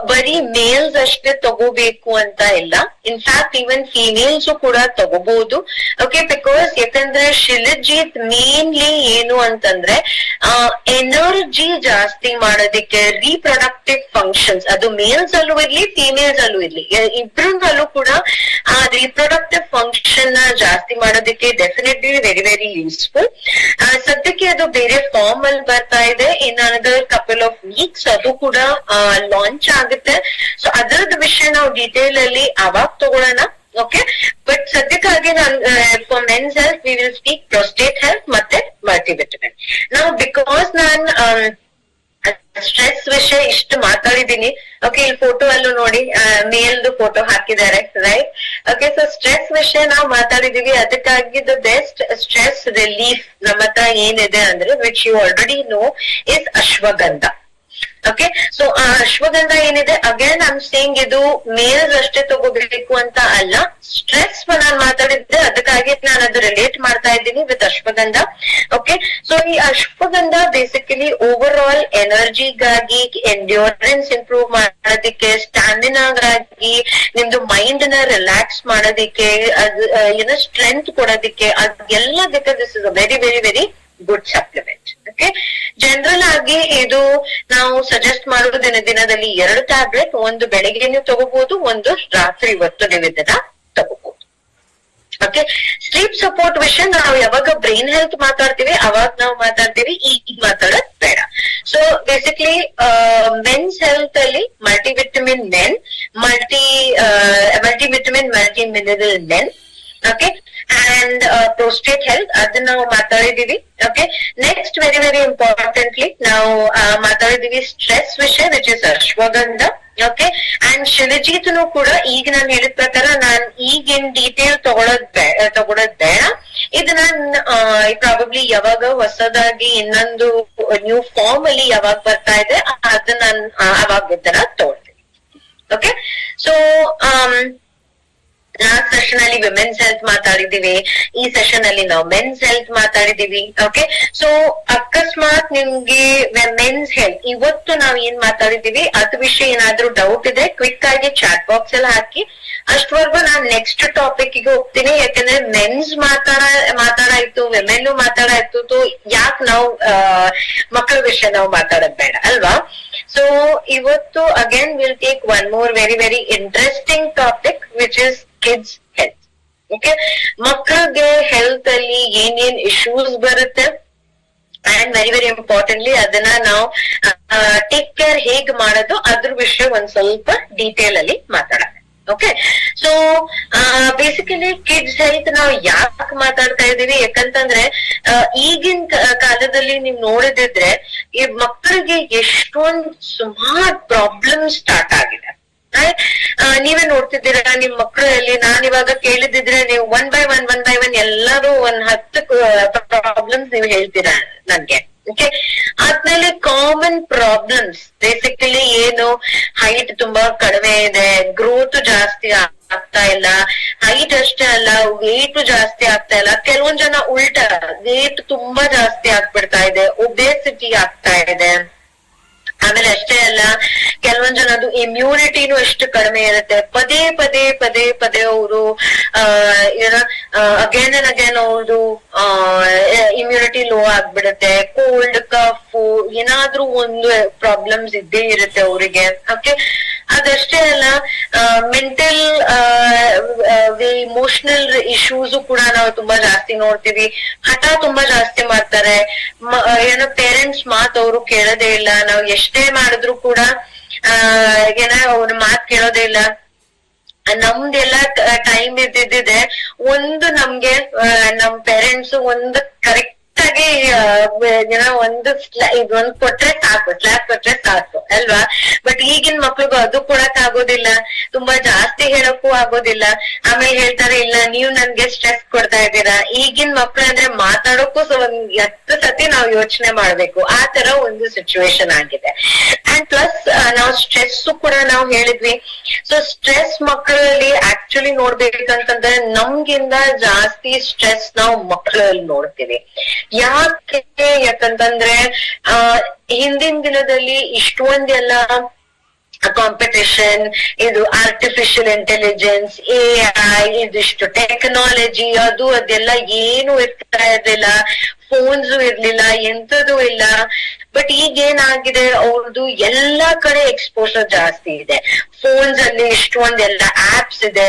ಬರೀ ಮೇಲ್ಸ್ ಅಷ್ಟೇ ತಗೋಬೇಕು ಅಂತ ಇಲ್ಲ. ಇನ್ಫ್ಯಾಕ್ಟ್ ಈವನ್ ಫೀಮೇಲ್ಸ್ ಕೂಡ ತಗೋಬಹುದು. ಓಕೆ, ಬಿಕಾಸ್ ಯಾಕಂದ್ರೆ ಶಿಲಜಿತ್ ಮೇನ್ಲಿ ಏನು ಅಂತಂದ್ರೆ ಎನರ್ಜಿ ಜಾಸ್ತಿ ಮಾಡೋದಿಕ್ಕೆ, ರೀಪ್ರೊಡಕ್ಟಿವ್ ಫಂಕ್ಷನ್ಸ್, ಅದು ಮೇಲ್ಸ್ ಅಲ್ಲೂ ಇರ್ಲಿ ಫೀಮೇಲ್ಸ್ ಅಲ್ಲೂ ಇರ್ಲಿ, ಇಬ್ರಲ್ಲೂ ಕೂಡ ಆ ರೀಪ್ರೊಡಕ್ಟಿವ್ ಫಂಕ್ಷನ್ ನ ಜಾಸ್ತಿ ಮಾಡೋದಿಕ್ಕೆ ಡೆಫಿನೆಟ್ಲಿ ವೆರಿ ವೆರಿ ಯೂಸ್ಫುಲ್. ಸದ್ಯಕ್ಕೆ ಅದು ಬೇರೆ ಫಾರ್ಮ್ ಅಲ್ಲಿ ಬರ್ತಾ ಇದೆ. In another couple of weeks ಅದು ಕೂಡ ಲಾಂಚ್ ಆಗುತ್ತೆ. ಸೊ ಅದರದ ವಿಷಯ ನಾವು ಡೀಟೇಲ್ ಅಲ್ಲಿ ಅವಾಗ ತಗೊಳ್ಳೋಣ. ಓಕೆ, ಬಟ್ ಸದ್ಯಕ್ಕಾಗಿ ನಾನು for men's health we will speak prostate health ಮತ್ತೆ ಮಲ್ಟಿವಿಟಮಿನ್. ನಾವು ಬಿಕಾಸ್ ನಾನು ಸ್ಟ್ರೆಸ್ ವಿಷಯ ಇಷ್ಟು ಮಾತಾಡಿದೀನಿ. ಓಕೆ, ಇಲ್ಲಿ ಫೋಟೋ ಅಲ್ಲೂ ನೋಡಿ ಮೇಲ್ದು ಫೋಟೋ ಹಾಕಿದ್ದಾರೆ, ರೈಟ್. ಓಕೆ, ಸೊ ಸ್ಟ್ರೆಸ್ ವಿಷಯ ನಾವು ಮಾತಾಡಿದೀವಿ. ಅದಕ್ಕಾಗಿ ದ ಬೆಸ್ಟ್ ಸ್ಟ್ರೆಸ್ ರಿಲೀಫ್ ನಮ್ಮ ಹತ್ರ ಏನಿದೆ ಅಂದ್ರೆ, which you already know, is ashwagandha. Okay, so ಆ ಅಶ್ವಗಂಧ ಏನಿದೆ, ಅಗೇನ್ ಐ ಆಮ್ ಸೇಯಿಂಗ್ ಇದು ಮೇಲ್ಸ್ ಅಷ್ಟೇ ತಗೋಬೇಕು ಅಂತ ಅಲ್ಲ. ಸ್ಟ್ರೆಸ್ ನಾನು ಮಾತಾಡಿದ್ದೆ, ಅದಕ್ಕಾಗಿ ನಾನು ಅದು ರಿಲೇಟ್ ಮಾಡ್ತಾ ಇದ್ದೀನಿ ವಿತ್ ಅಶ್ವಗಂಧ. ಓಕೆ, ಸೊ ಈ ಅಶ್ವಗಂಧ ಬೇಸಿಕಲಿ ಓವರ್ ಆಲ್ ಎನರ್ಜಿಗಾಗಿ, ಎಂಡ್ಯೂರೆನ್ಸ್ ಇಂಪ್ರೂವ್ ಮಾಡೋದಿಕ್ಕೆ, ಸ್ಟ್ಯಾಮಿನಾಗಾಗಿ, ನಿಮ್ದು ಮೈಂಡ್ ನ ರಿಲ್ಯಾಕ್ಸ್ ಮಾಡೋದಿಕ್ಕೆ, ಅದು ಏನೋ ಸ್ಟ್ರೆಂತ್ ಕೊಡೋದಿಕ್ಕೆ, ಅದೆಲ್ಲದಕ್ಕೆ this is a very very very good supplement. Okay, general ಆಗಿ ಇದು ನಾವು ಸಜೆಸ್ಟ್ ಮಾಡೋದು ದಿನದಲ್ಲಿ 2 ಟ್ಯಾಬ್ಲೆಟ್, ಒಂದು ಬೆಳಿಗ್ಗೆ ನೀವು ತಗೋಬಹುದು, ಒಂದು ರಾತ್ರಿ ಹೊತ್ತು ನೀವು ಇದನ್ನ ತಗೋಬಹುದು. ಓಕೆ, ಸ್ಲೀಪ್ ಸಪೋರ್ಟ್ ವಿಷಯ ನಾವು ಯಾವಾಗ ಬ್ರೈನ್ ಹೆಲ್ತ್ ಮಾತಾಡ್ತೀವಿ ಅವಾಗ ನಾವು ಮಾತಾಡ್ತೀವಿ, ಈಗ ಮಾತಾಡೋದ್ ಬೇಡ. ಸೊ ಬೇಸಿಕ್ಲಿ ಮೆನ್ಸ್ ಹೆಲ್ತ್ ಅಲ್ಲಿ multivitamin men, multivitamin multi mineral men, okay. And prostate health ಅದನ್ನ ನಾವು ಮಾತಾಡಿದೀವಿ. Okay. Next very very importantly ನಾವು ಮಾತಾಡಿದೀವಿ ಸ್ಟ್ರೆಸ್ ವಿಷಯ, which is ashwagandha. Okay. And ಶಿಲಜಿತ್ನು ಕೂಡ ಈಗ ನಾನು ಹೇಳಿದ ಪ್ರಕಾರ ನಾನ್ ಈಗ ಇನ್ ಡೀಟೇಲ್ ತಗೊಳೋದ್ ಬೇಡ. ಇದನ್ನ ಪ್ರಾಬಬ್ಲಿ ಯಾವಾಗ ಹೊಸದಾಗಿ ಇನ್ನೊಂದು ನ್ಯೂ ಫಾರ್ಮ್ ಅಲ್ಲಿ ಯಾವಾಗ ಬರ್ತಾ ಇದೆ ಅದನ್ನ ನಾನು ಅವಾಗ ಇದನ್ನ ತಗೊಳ್ತೀನಿ. ಓಕೆ. ಸೊ ಲಾಸ್ಟ್ ಸೆಷನ್ ಅಲ್ಲಿ ವಿಮೆನ್ಸ್ ಹೆಲ್ತ್ ಮಾತಾಡಿದೀವಿ, ಈ ಸೆಷನ್ ಅಲ್ಲಿ ನಾವು ಮೆನ್ಸ್ ಹೆಲ್ತ್ ಮಾತಾಡಿದೀವಿ. ಓಕೆ. ಸೊ ಅಕಸ್ಮಾತ್ ನಿಮ್ಗೆ ಮೆನ್ಸ್ ಹೆಲ್ತ್ ಇವತ್ತು ನಾವ್ ಏನ್ ಮಾತಾಡಿದೀವಿ ಅದ್ ವಿಷಯ ಏನಾದ್ರೂ ಡೌಟ್ ಇದೆ ಕ್ವಿಕ್ ಆಗಿ ಚಾಟ್ ಬಾಕ್ಸ್ ಅಲ್ಲಿ ಹಾಕಿ. ಅಷ್ಟವರೆಗೂ ನಾನ್ ನೆಕ್ಸ್ಟ್ ಟಾಪಿಕ್ ಗೆ ಹೋಗ್ತೀನಿ. ಯಾಕಂದ್ರೆ ಮೆನ್ಸ್ ಮಾತಾಡಾಯ್ತು, ವಿಮೆನ್ ಮಾತಾಡಾಯ್ತು, ಯಾಕೆ ನಾವು ಮಕ್ಕಳ ವಿಷಯ ನಾವು ಮಾತಾಡೋದ್ ಬೇಡ ಅಲ್ವಾ? ಸೊ ಇವತ್ತು again will take one more very very interesting topic which is kids health. Okay. ಮಕ್ಕಳಿಗೆ ಹೆಲ್ತ್ ಅಲ್ಲಿ ಏನೇನ್ ಇಶ್ಯೂಸ್ ಬರುತ್ತೆ ಅಂಡ್ ವೆರಿ ವೆರಿ ಇಂಪಾರ್ಟೆಂಟ್ಲಿ ಅದನ್ನ ನಾವು ಟೇಕ್ ಕೇರ್ ಹೇಗ್ ಮಾಡೋದು ಅದ್ರ ವಿಷಯ ಒಂದ್ ಸ್ವಲ್ಪ ಡೀಟೇಲ್ ಅಲ್ಲಿ ಮಾತಾಡೋಣ. Okay. So basically kids health ನಾವು ಯಾಕೆ ಮಾತಾಡ್ತಾ ಇದೀವಿ ಯಾಕಂತಂದ್ರೆ ಈಗಿನ ಕಾಲದಲ್ಲಿ ನೀವ್ ನೋಡಿದಿದ್ರೆ ಈ ಮಕ್ಕಳಿಗೆ ಎಷ್ಟೊಂದ್ ಸುಮಾರು ಪ್ರಾಬ್ಲಮ್ ಸ್ಟಾರ್ಟ್ ಆಗಿದೆ. ನೀವೇ ನೋಡ್ತಿದ್ದೀರಾ ನಿಮ್ ಮಕ್ಕಳಲ್ಲಿ. ನಾನ್ ಇವಾಗ ಕೇಳಿದಿದ್ರೆ ನೀವು ಒನ್ ಬೈ ಒನ್ ಎಲ್ಲರೂ 10 ಪ್ರಾಬ್ಲಮ್ಸ್ ನೀವು ಹೇಳ್ತೀರಾ ನನ್ಗೆ. ಓಕೆ. ಆದ್ಮೇಲೆ ಕಾಮನ್ ಪ್ರಾಬ್ಲಮ್ಸ್ ಬೇಸಿಕಲಿ ಏನು, ಹೈಟ್ ತುಂಬಾ ಕಡಿಮೆ ಇದೆ, ಗ್ರೋತ್ ಜಾಸ್ತಿ ಆಗ್ತಾ ಇಲ್ಲ, ಹೈಟ್ ಅಷ್ಟೇ ಅಲ್ಲ ವೇಟ್ ಜಾಸ್ತಿ ಆಗ್ತಾ ಇಲ್ಲ, ಕೆಲವೊಂದ್ ಜನ ಉಲ್ಟಾ ವೇಟ್ ತುಂಬಾ ಜಾಸ್ತಿ ಆಗ್ಬಿಡ್ತಾ ಇದೆ, ಒಬೇಸಿಟಿ ಆಗ್ತಾ ಇದೆ. ಆಮೇಲೆ ಅಷ್ಟೇ ಅಲ್ಲ ಕೆಲವೊಂದ್ ಜನದು ಇಮ್ಯುನಿಟಿನೂ ಎಷ್ಟು ಕಡಿಮೆ ಇರುತ್ತೆ. ಪದೇ ಪದೇ ಅವರು ಅಗೇನ್ ಅಂಡ್ ಅಗೇನ್ ಅವ್ರದ್ದು ಇಮ್ಯುನಿಟಿ ಲೋ ಆಗ್ಬಿಡುತ್ತೆ. ಕೋಲ್ಡ್, ಕಫ್ ಏನಾದ್ರೂ ಒಂದು ಪ್ರಾಬ್ಲಮ್ಸ್ ಇದ್ದೇ ಇರುತ್ತೆ ಅವರಿಗೆ. ಓಕೆ. ಅದಷ್ಟೇ ಅಲ್ಲ ಮೆಂಟಲ್ ಇಮೋಷನಲ್ ಇಶ್ಯೂಸ್ ಕೂಡ ನಾವು ತುಂಬಾ ಜಾಸ್ತಿ ನೋಡ್ತೀವಿ. ಹಠ ತುಂಬಾ ಜಾಸ್ತಿ ಮಾಡ್ತಾರೆ. ಏನೋ ಪೇರೆಂಟ್ಸ್ ಮಾತು ಅವರು ಕೇಳೋದೇ ಇಲ್ಲ. ನಾವು ಎಷ್ಟೇ ಮಾಡಿದ್ರು ಕೂಡ ಅವ್ರ ಮಾತ್ ಕೇಳೋದೇ ಇಲ್ಲ. ನಮ್ದೆಲ್ಲ ಟೈಮ್ ಇದ್ದಿದ್ದೆ ಒಂದು ನಮ್ಗೆ ನಮ್ ಪೇರೆಂಟ್ಸ್ ಒಂದು ಕರೆಕ್ಟ್ ಆಗಿ ಒಂದು ಇದೊಂದು ಕೊಟ್ರೆ ಸಾಕು, ಸ್ಲ್ಯಾಬ್ ಕೊಟ್ರೆ ಸಾಕು ಅಲ್ವಾ? ಬಟ್ ಈಗಿನ ಮಕ್ಳಿಗೂ ಅದು ಕೊಡಕ್ ಆಗೋದಿಲ್ಲ, ತುಂಬಾ ಜಾಸ್ತಿ ಹೇಳಕ್ಕೂ ಆಗೋದಿಲ್ಲ. ಆಮೇಲೆ ಹೇಳ್ತಾರೆ ಇಲ್ಲ ನೀವು ನನ್ಗೆ ಸ್ಟ್ರೆಸ್ ಕೊಡ್ತಾ ಇದ್ದೀರಾ. ಈಗಿನ ಮಕ್ಳು ಅಂದ್ರೆ ಮಾತಾಡೋಕ್ಕೂ ಒಂದ್ 10 ಸತಿ ನಾವು ಯೋಚನೆ ಮಾಡ್ಬೇಕು, ಆ ತರ ಒಂದು ಸಿಚುವೇಶನ್ ಆಗಿದೆ. ಅಂಡ್ ಪ್ಲಸ್ ನಾವು ಸ್ಟ್ರೆಸ್ ಕೂಡ ನಾವು ಹೇಳಿದ್ವಿ. ಸೊ ಸ್ಟ್ರೆಸ್ ಮಕ್ಕಳಲ್ಲಿ ಆಕ್ಚುಲಿ ನೋಡ್ಬೇಕಂತಂದ್ರೆ ನಮ್ಗಿಂತ ಜಾಸ್ತಿ ಸ್ಟ್ರೆಸ್ ನಾವು ಮಕ್ಕಳಲ್ಲಿ ನೋಡ್ತೀವಿ. ಯಾಕಂತಂದ್ರೆ ಹಿಂದಿನ ದಿನದಲ್ಲಿ ಇಷ್ಟೊಂದೆಲ್ಲ ಕಾಂಪಿಟೇಷನ್, ಇದು ಆರ್ಟಿಫಿಷಿಯಲ್ ಇಂಟೆಲಿಜೆನ್ಸ್, AI, ಇದಿಷ್ಟು ಟೆಕ್ನಾಲಜಿ ಅದೆಲ್ಲ ಏನು ಇರ್ತಾ ಇರ್ಲಿಲ್ಲ, ಫೋನ್ಸ್ ಇರ್ಲಿಲ್ಲ, ಎಂತದೂ ಇಲ್ಲ. ಬಟ್ ಈಗ ಏನಾಗಿದೆ ಅವ್ರದ್ದು ಎಲ್ಲಾ ಕಡೆ ಎಕ್ಸ್ಪೋಜರ್ ಜಾಸ್ತಿ ಇದೆ. ಫೋನ್ಸ್ ಅಲ್ಲಿ ಎಷ್ಟೊಂದೆಲ್ಲ ಆಪ್ಸ್ ಇದೆ,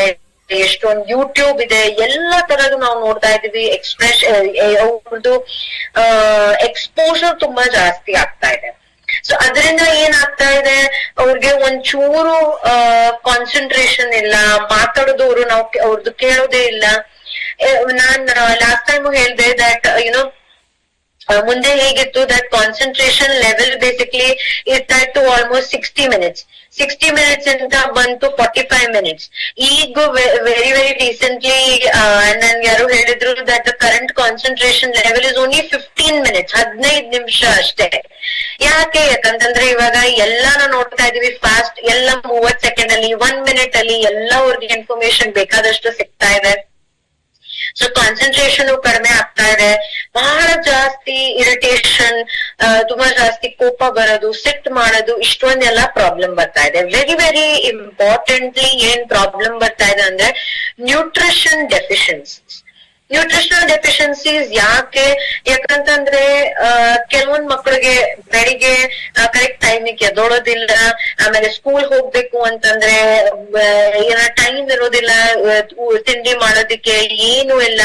ಎಷ್ಟೊಂದು ಯೂಟ್ಯೂಬ್ ಇದೆ, ಎಲ್ಲಾ ತರದ್ದು ನಾವು ನೋಡ್ತಾ ಇದೀವಿ. ಅವ್ರದ್ದು ಎಕ್ಸ್ಪೋಜರ್ ತುಂಬಾ ಜಾಸ್ತಿ ಆಗ್ತಾ ಇದೆ. ಸೊ ಅದರಿಂದ ಏನಾಗ್ತಾ ಇದೆ, ಅವ್ರಿಗೆ ಒಂಚೂರು ಕಾನ್ಸಂಟ್ರೇಷನ್ ಇಲ್ಲ, ಮಾತಾಡೋದವ್ರು ನಾವು ಅವ್ರದ್ದು ಕೇಳೋದೇ ಇಲ್ಲ. ನಾನ್ ಲಾಸ್ಟ್ ಟೈಮ್ ಹೇಳ್ದೆ ದಟ್ ಮುಂದೆ ಹೇಗಿತ್ತು ದಟ್ ಕಾನ್ಸಂಟ್ರೇಷನ್ ಲೆವೆಲ್ ಬೇಸಿಕ್ಲಿ ಇರ್ತಾ ಇತ್ತು ಆಲ್ಮೋಸ್ಟ್ 60 ಮಿನಿಟ್ಸ್ ಅಂತ ಬಂತು 45 ಮಿನಿಟ್ಸ್. ಈಗ ವೆರಿ ವೆರಿ ರೀಸೆಂಟ್ಲಿ ನನ್ಗೆ ಯಾರು ಹೇಳಿದ್ರು that the current concentration level is only 15 minutes, 15 ನಿಮಿಷ ಅಷ್ಟೇ. ಯಾಕಂತಂದ್ರೆ ಇವಾಗ ಎಲ್ಲಾನು ನೋಡ್ತಾ ಇದೀವಿ ಫಾಸ್ಟ್, ಎಲ್ಲ 30 ಸೆಕೆಂಡ್ ಅಲ್ಲಿ 1 ಮಿನಿಟ್ ಅಲ್ಲಿ ಎಲ್ಲ ಅವ್ರಿಗೆ ಇನ್ಫಾರ್ಮೇಶನ್ ಬೇಕಾದಷ್ಟು ಸಿಗ್ತಾ ಇದೆ. ಸೊ ಕಾನ್ಸಂಟ್ರೇಷನ್ ಕಡಿಮೆ ಆಗ್ತಾ ಇದೆ, ಬಹಳ ಜಾಸ್ತಿ ಇರಿಟೇಷನ್, ತುಂಬಾ ಜಾಸ್ತಿ ಕೋಪ ಬರೋದು, ಸಿಟ್ ಮಾಡೋದು, ಇಷ್ಟೊಂದೆಲ್ಲ ಪ್ರಾಬ್ಲಮ್ ಬರ್ತಾ ಇದೆ. ವೆರಿ ವೆರಿ ಇಂಪಾರ್ಟೆಂಟ್ಲಿ ಏನ್ ಪ್ರಾಬ್ಲಮ್ ಬರ್ತಾ ಇದೆ ಅಂದ್ರೆ ನ್ಯೂಟ್ರಿಷನ್ ಡೆಫಿಷಿಯನ್ಸೀಸ್. ಯಾಕಂತಂದ್ರೆ ಕೆಲವೊಂದ್ ಮಕ್ಕಳಿಗೆ ಬೆಳಿಗ್ಗೆ ಕರೆಕ್ಟ್ ಟೈಮಿಗೆ ಎದ್ದೋಳೋದಿಲ್ಲ, ಆಮೇಲೆ ಸ್ಕೂಲ್ ಹೋಗ್ಬೇಕು ಅಂತಂದ್ರೆ ಟೈಮ್ ಇರೋದಿಲ್ಲ, ತಿಂಡಿ ಮಾಡೋದಿಕ್ಕೆ ಏನು ಇಲ್ಲ.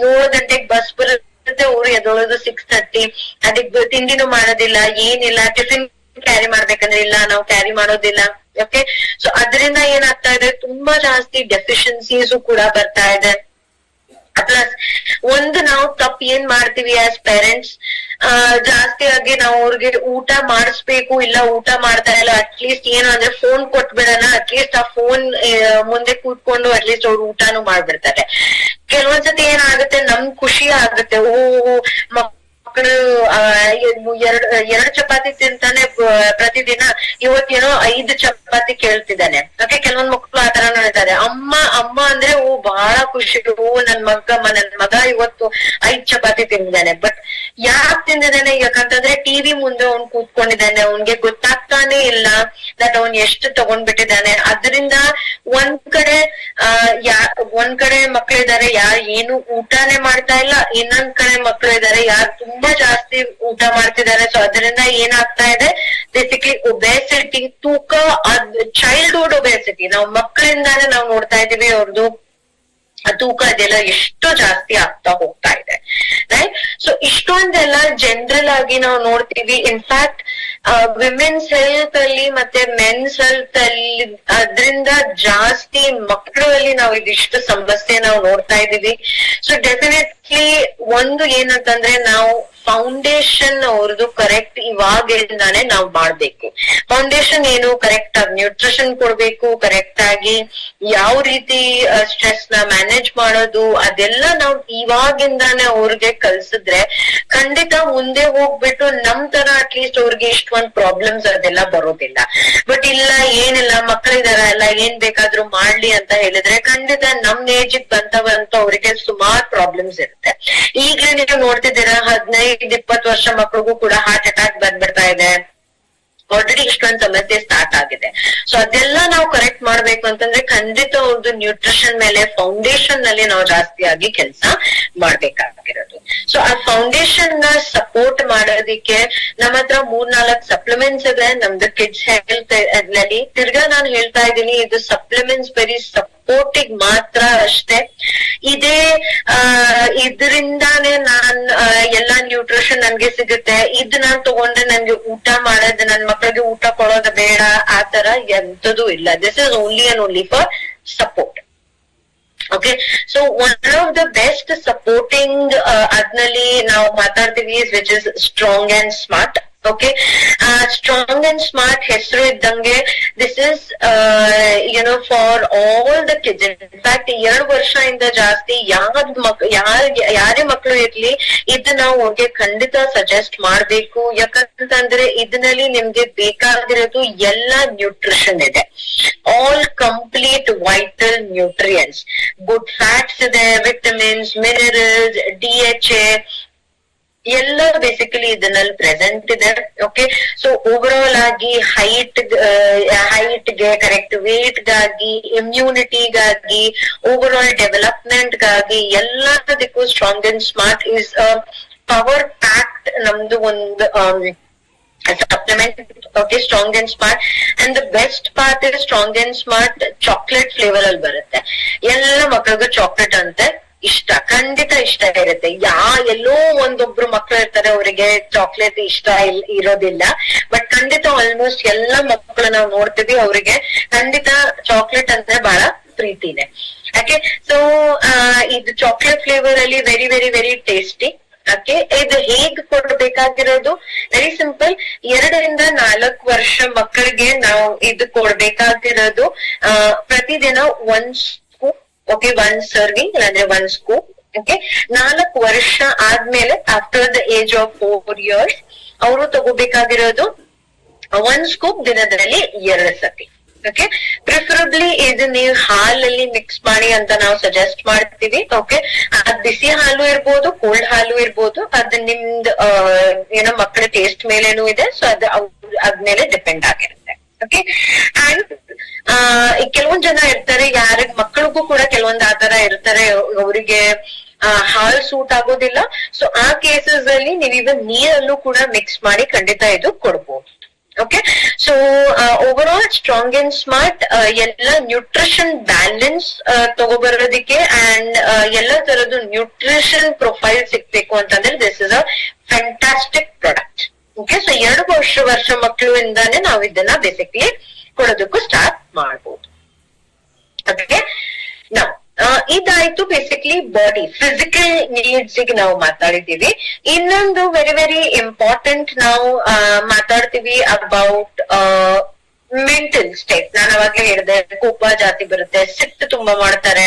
7 ಗಂಟೆಗೆ ಬಸ್ ಬರುತ್ತೆ, ಅವ್ರು ಎದ್ದೋಳೋದು 6:30, ಅದಕ್ಕೆ ತಿಂಡಿನೂ ಮಾಡೋದಿಲ್ಲ, ಏನಿಲ್ಲ. ಟಿಫಿನ್ ಕ್ಯಾರಿ ಮಾಡ್ಬೇಕಂದ್ರೆ ಇಲ್ಲ, ನಾವು ಕ್ಯಾರಿ ಮಾಡೋದಿಲ್ಲ. ಓಕೆ. ಸೊ ಅದರಿಂದ ಏನಾಗ್ತಾ ಇದೆ, ತುಂಬಾ ಜಾಸ್ತಿ ಡೆಫಿಷಿಯನ್ಸೀಸು ಕೂಡ ಬರ್ತಾ ಇದೆ. ಪ್ಲಸ್ ಒಂದು ನಾವು ತಪ್ಪು ಏನ್ ಮಾಡ್ತೀವಿ ಆಸ್ ಪೇರೆಂಟ್ಸ್, ಜಾಸ್ತಿಯಾಗಿ ನಾವು ಅವ್ರಿಗೆ ಊಟ ಮಾಡಿಸ್ಬೇಕು, ಇಲ್ಲ ಊಟ ಮಾಡ್ತಾ ಇಲ್ಲ ಅಟ್ಲೀಸ್ಟ್ ಏನು ಅಂದ್ರೆ ಫೋನ್ ಕೊಟ್ಬಿಡೋಣ, ಅಟ್ಲೀಸ್ಟ್ ಆ ಫೋನ್ ಮುಂದೆ ಕೂತ್ಕೊಂಡು ಅಟ್ಲೀಸ್ಟ್ ಅವ್ರು ಊಟನೂ ಮಾಡ್ಬಿಡ್ತಾರೆ. ಕೆಲವೊಂದ್ಸತಿ ಏನಾಗುತ್ತೆ, ನಮ್ ಖುಷಿ ಆಗುತ್ತೆ, ಮಕ್ಕಳು ಎರಡು ಚಪಾತಿ ತಿಂತಾನೆ ಪ್ರತಿದಿನ, ಇವತ್ತೇನೋ 5 ಚಪಾತಿ ಕೇಳ್ತಿದ್ದಾನೆ. ಓಕೆ, ಕೆಲವೊಂದ್ ಮಕ್ಳು ಆ ತರ ಹೇಳ್ತಾರೆ, ಅಮ್ಮ ಅಮ್ಮ ಅಂದ್ರೆ ಬಹಳ ಖುಷಿ, ನನ್ ಮಗ ಇವತ್ತು 5 ಚಪಾತಿ ತಿಂದಿದ್ದಾನೆ. ಬಟ್ ಯಾಕೆ ತಿಂದಿದ್ದಾನೆ? ಯಾಕಂತಂದ್ರೆ ಟಿವಿ ಮುಂದೆ ಅವ್ನ್ ಕೂತ್ಕೊಂಡಿದ್ದಾನೆ, ಅವ್ನ್ಗೆ ಗೊತ್ತಾಗ್ತಾನೆ ಇಲ್ಲ ದಟ್ ಅವ್ನ್ ಎಷ್ಟು ತಗೊಂಡ್ಬಿಟ್ಟಿದ್ದಾನೆ. ಅದರಿಂದ ಒಂದ್ ಕಡೆ ಮಕ್ಳಿದಾರೆ ಯಾರು ಏನು ಊಟನೇ ಮಾಡ್ತಾ ಇಲ್ಲ, ಇನ್ನೊಂದ್ ಕಡೆ ಮಕ್ಳು ಇದಾರೆ ಯಾರು ತುಂಬಾ ಜಾಸ್ತಿ ಊಟ ಮಾಡ್ತಿದ್ದಾರೆ. ಸೊ ಅದರಿಂದ ಏನಾಗ್ತಾ ಇದೆ, ಬೇಸಿಕ್ಲಿ ಒಬೆಸಿಟಿ, ತೂಕ, ಚೈಲ್ಡ್ಹುಡ್ ಒಬೆಸಿಟಿ ನಾವು ಮಕ್ಕಳಿಂದಾನೇ ನಾವು ನೋಡ್ತಾ ಇದೀವಿ, ಅವ್ರದ್ದು ತೂಕ ಅದೆಲ್ಲ ಎಷ್ಟು ಜಾಸ್ತಿ ಆಗ್ತಾ ಹೋಗ್ತಾ ಇದೆ, ರೈಟ್? ಸೊ ಇಷ್ಟೊಂದೆಲ್ಲ ಜನರಲ್ ಆಗಿ ನಾವು ನೋಡ್ತೀವಿ. ಇನ್ಫ್ಯಾಕ್ಟ್ ವಿಮೆನ್ಸ್ ಹೆಲ್ತ್ ಅಲ್ಲಿ ಮತ್ತೆ ಮೆನ್ಸ್ ಹೆಲ್ತ್ ಅಲ್ಲಿ ಅದ್ರಿಂದ ಜಾಸ್ತಿ ಮಕ್ಕಳಲ್ಲಿ ನಾವು ಇದಿಷ್ಟು ಸಮಸ್ಯೆ ನಾವು ನೋಡ್ತಾ ಇದೀವಿ. ಸೊ ಡೆಫಿನೆಟ್ಲಿ ಒಂದು ಏನಂತಂದ್ರೆ, ನಾವು ಫೌಂಡೇಶನ್ ಅವ್ರದ್ದು ಕರೆಕ್ಟ್ ಇವಾಗಿಂದಾನೆ ನಾವು ಮಾಡ್ಬೇಕು. ಫೌಂಡೇಶನ್ ಏನು, ಕರೆಕ್ಟ್ ಆಗಿ ನ್ಯೂಟ್ರಿಷನ್ ಕೊಡ್ಬೇಕು, ಕರೆಕ್ಟ್ ಆಗಿ ಯಾವ ರೀತಿ ಸ್ಟ್ರೆಸ್ ನ ಮ್ಯಾನೇಜ್ ಮಾಡೋದು, ಅದೆಲ್ಲ ನಾವು ಇವಾಗಿಂದಾನೆ ಅವ್ರಿಗೆ ಕಲ್ಸಿದ್ರೆ ಖಂಡಿತ ಮುಂದೆ ಹೋಗ್ಬಿಟ್ಟು ನಮ್ ತರ ಅಟ್ಲೀಸ್ಟ್ ಅವ್ರಿಗೆ ಇಷ್ಟೊಂದ್ ಪ್ರಾಬ್ಲಮ್ಸ್ ಅದೆಲ್ಲ ಬರೋದಿಲ್ಲ. ಬಟ್ ಇಲ್ಲ, ಏನಿಲ್ಲ ಮಕ್ಕಳಿದಾರ ಎಲ್ಲ ಏನ್ ಬೇಕಾದ್ರೂ ಮಾಡ್ಲಿ ಅಂತ ಹೇಳಿದ್ರೆ ಖಂಡಿತ ನಮ್ ಏಜ್ ಬಂತವಂತ ಅವ್ರಿಗೆ ಸುಮಾರು ಪ್ರಾಬ್ಲಮ್ಸ್ ಇರುತ್ತೆ. ಈಗ್ಲೇ ನೀವು ನೋಡ್ತಿದ್ದೀರಾ, 15-20 ವರ್ಷ ಮಕ್ಳಿಗೂ ಕೂಡ ಹಾರ್ಟ್ ಅಟ್ಯಾಕ್ ಬಂದ್ಬಿಡ್ತಾ ಇದೆ. ಆಲ್ರೆಡಿ ಇಷ್ಟೊಂದು ಸಮಸ್ಯೆ ಸ್ಟಾರ್ಟ್ ಆಗಿದೆ. ಸೊ ಅದೆಲ್ಲ ನಾವು ಕರೆಕ್ಟ್ ಮಾಡ್ಬೇಕು ಅಂತಂದ್ರೆ ಖಂಡಿತ ಒಂದು ನ್ಯೂಟ್ರಿಷನ್ ಮೇಲೆ, ಫೌಂಡೇಶನ್ ನಲ್ಲಿ ನಾವು ಜಾಸ್ತಿಯಾಗಿ ಕೆಲಸ ಮಾಡ್ಬೇಕಾಗಿರೋದು. ಸೊ ಆ ಫೌಂಡೇಶನ್ ನ ಸಪೋರ್ಟ್ ಮಾಡೋದಿಕ್ಕೆ ನಮ್ಮ ಹತ್ರ 3-4 ಸಪ್ಲಿಮೆಂಟ್ಸ್ ಇದೆ ನಮ್ದು ಕಿಡ್ಸ್ ಹೆಲ್ತ್ ಅಲ್ಲಿ. ತಿರ್ಗಾ ನಾನು ಹೇಳ್ತಾ ಇದ್ದೀನಿ, ಇದು ಸಪ್ಲಿಮೆಂಟ್ಸ್ ಬರೀ ಸಪೋರ್ಟಿಗ್ ಮಾತ್ರ ಅಷ್ಟೇ. ಇದರಿಂದಾನೇ ನಾನ್ ಎಲ್ಲಾ ನ್ಯೂಟ್ರಿಷನ್ ನನ್ಗೆ ಸಿಗುತ್ತೆ, ಇದು ನಾನ್ ತಗೊಂಡ್ರೆ ನನ್ಗೆ ಊಟ ಮಾಡೋದು, ನನ್ ಮಕ್ಕಳಿಗೆ ಊಟ ಕೊಡೋದು ಬೇಡ, ಆ ತರ ಎಂತದೂ ಇಲ್ಲ. This is only and only for support. Okay, so one of the best supporting ಅದ್ನಲ್ಲಿ ನಾವು ಮಾತಾಡ್ತೀವಿ which is strong and smart. Okay, strong and smart ಹೆಸರು ಇದ್ದಂಗೆ this is for all the kids. In fact 2 ವರ್ಷದಿಂದ ಜಾಸ್ತಿ ಯಾರೇ ಮಕ್ಕಳು ಇರ್ಲಿ, ಇದು ನಾವು ಅವ್ರಿಗೆ ಖಂಡಿತ ಸಜೆಸ್ಟ್ ಮಾಡ್ಬೇಕು. ಯಾಕಂತಂದ್ರೆ ಇದರಲ್ಲಿ ನಿಮ್ಗೆ ಬೇಕಾಗಿರೋದು ಎಲ್ಲಾ ನ್ಯೂಟ್ರಿಷನ್ ಇದೆ, all complete vital nutrients, good fats ಇದೆ, ವಿಟಮಿನ್ಸ್, ಮಿನರಲ್ಸ್, DHA ಎಲ್ಲ ಬೇಸಿಕಲಿ ಇದನ್ನಲ್ಲಿ ಪ್ರೆಸೆಂಟ್ ಇದೆ. ಓಕೆ, ಸೊ ಓವರ್ ಆಲ್ ಆಗಿ ಹೈಟ್ಗೆ, ಕರೆಕ್ಟ್ ವೇಟ್ ಗಾಗಿ, ಇಮ್ಯುನಿಟಿಗಾಗಿ, ಓವರ್ ಆಲ್ ಡೆವಲಪ್ಮೆಂಟ್ ಗಾಗಿ ಎಲ್ಲದಕ್ಕೂ strong and smart is power packed ನಮ್ದು ಒಂದು supplement. Okay, strong and smart. And the best part is strong and smart chocolate flavour ಅಲ್ಲಿ ಬರುತ್ತೆ. ಎಲ್ಲ ಮಕ್ಕಳಿಗೂ ಚಾಕ್ಲೇಟ್ ಅಂತೆ ಖಂಡಿತ ಇಷ್ಟ ಇರುತ್ತೆ. ಎಲ್ಲೋ ಒಂದೊಬ್ರು ಮಕ್ಕಳು ಇರ್ತಾರೆ ಅವರಿಗೆ ಚಾಕ್ಲೇಟ್ ಇಷ್ಟ ಇರೋದಿಲ್ಲ, ಬಟ್ ಖಂಡಿತ ಆಲ್ಮೋಸ್ಟ್ ಎಲ್ಲಾ ಮಕ್ಕಳು ನಾವು ನೋಡ್ತೀವಿ, ಅವರಿಗೆ ಖಂಡಿತ ಚಾಕ್ಲೇಟ್ ಅಂದ್ರೆ ಬಹಳ ಪ್ರೀತಿನೇ. ಓಕೆ, ಸೊ ಇದು ಚಾಕ್ಲೇಟ್ ಫ್ಲೇವರ್ ಅಲ್ಲಿ very very very tasty. Okay, ಇದು ಹೇಗ್ ಕೊಡ್ಬೇಕಾಗಿರೋದು ವೆರಿ ಸಿಂಪಲ್. 2-4 ವರ್ಷ ಮಕ್ಕಳಿಗೆ ನಾವು ಇದು ಕೊಡ್ಬೇಕಾಗಿರೋದು ಪ್ರತಿದಿನ 1 ಸ್ಕೂಪ್. ಓಕೆ, 1 ಸರ್ವಿಂಗ್ ಅಂದ್ರೆ 1 ಸ್ಕೂಪ್. ಓಕೆ, 4 ವರ್ಷ ಆದ್ಮೇಲೆ after the age of 4 years ಅವರು ತಗೋಬೇಕಾಗಿರೋದು 1 ಸ್ಕೂಪ್ ದಿನದಲ್ಲಿ 2 ಸತಿ. ಓಕೆ, ಪ್ರಿಫರಬ್ಲಿ ಇದು ನೀವು ಹಾಲಲ್ಲಿ ಮಿಕ್ಸ್ ಮಾಡಿ ಅಂತ ನಾವು ಸಜೆಸ್ಟ್ ಮಾಡ್ತೀವಿ. ಓಕೆ, ಅದ್ ಬಿಸಿ ಹಾಲು ಇರ್ಬೋದು, ಕೋಲ್ಡ್ ಹಾಲು ಇರ್ಬೋದು, ಅದು ನಿಮ್ದು ಮಕ್ಕಳ ಟೇಸ್ಟ್ ಮೇಲೇನು ಇದೆ. ಸೊ ಅದ್ಮೇಲೆ ಡಿಪೆಂಡ್ ಆಗಿರುತ್ತೆ. ಓಕೆ, ಅಂಡ್ ಕೆಲವೊಂದ್ ಜನ ಇರ್ತಾರೆ, ಮಕ್ಕಳಿಗೂ ಕೂಡ ಕೆಲವೊಂದ್ ಆತರ ಇರ್ತಾರೆ, ಅವರಿಗೆ ಹಾಲು ಸೂಟ್ ಆಗೋದಿಲ್ಲ. ಸೊ ಆ ಕೇಸಸ್ ಅಲ್ಲಿ ನೀವೀಗ ನೀರಲ್ಲೂ ಕೂಡ ಮಿಕ್ಸ್ ಮಾಡಿ ಖಂಡಿತ ಇದು ಕೊಡ್ಬೋದು. Okay, so over all strong and smart ಎಲ್ಲ ನ್ಯೂಟ್ರಿಷನ್ ಬ್ಯಾಲೆನ್ಸ್ ತಗೋಬರೋದಿಕ್ಕೆ ಅಂಡ್ ಎಲ್ಲ ತರದ್ದು ನ್ಯೂಟ್ರಿಷನ್ ಪ್ರೊಫೈಲ್ ಸಿಗ್ಬೇಕು ಅಂತಂದ್ರೆ this is a fantastic product. Okay, so 2 ವರ್ಷ ಮಕ್ಕಳಿಂದಾನೇ ನಾವು ಇದನ್ನ ಬೇಸಿಕ್ಲಿ ಕೊಡೋದಕ್ಕೂ ಸ್ಟಾರ್ಟ್ ಮಾಡ್ಬೋದು. ಓಕೆ, ಇದಾಯ್ತು ಬೇಸಿಕ್ಲಿ ಬಾಡಿ ಫಿಸಿಕಲ್ ನೀಡ್ಸ್ ಗೆ ನಾವು ಮಾತಾಡಿದೀವಿ. ಇನ್ನೊಂದು ವೆರಿ ವೆರಿ ಇಂಪಾರ್ಟೆಂಟ್ ನಾವು ಮಾತಾಡ್ತೀವಿ ಅಬೌಟ್ ಮೆಂಟಲ್ ಸ್ಟೇಟ್. ನಾನು ಅವಾಗ್ಲೇ ಹೇಳಿದೆ, ಕೋಪ ಜಾಸ್ತಿ ಬರುತ್ತೆ, ಸಿಟ್ಟು ತುಂಬಾ ಮಾಡ್ತಾರೆ,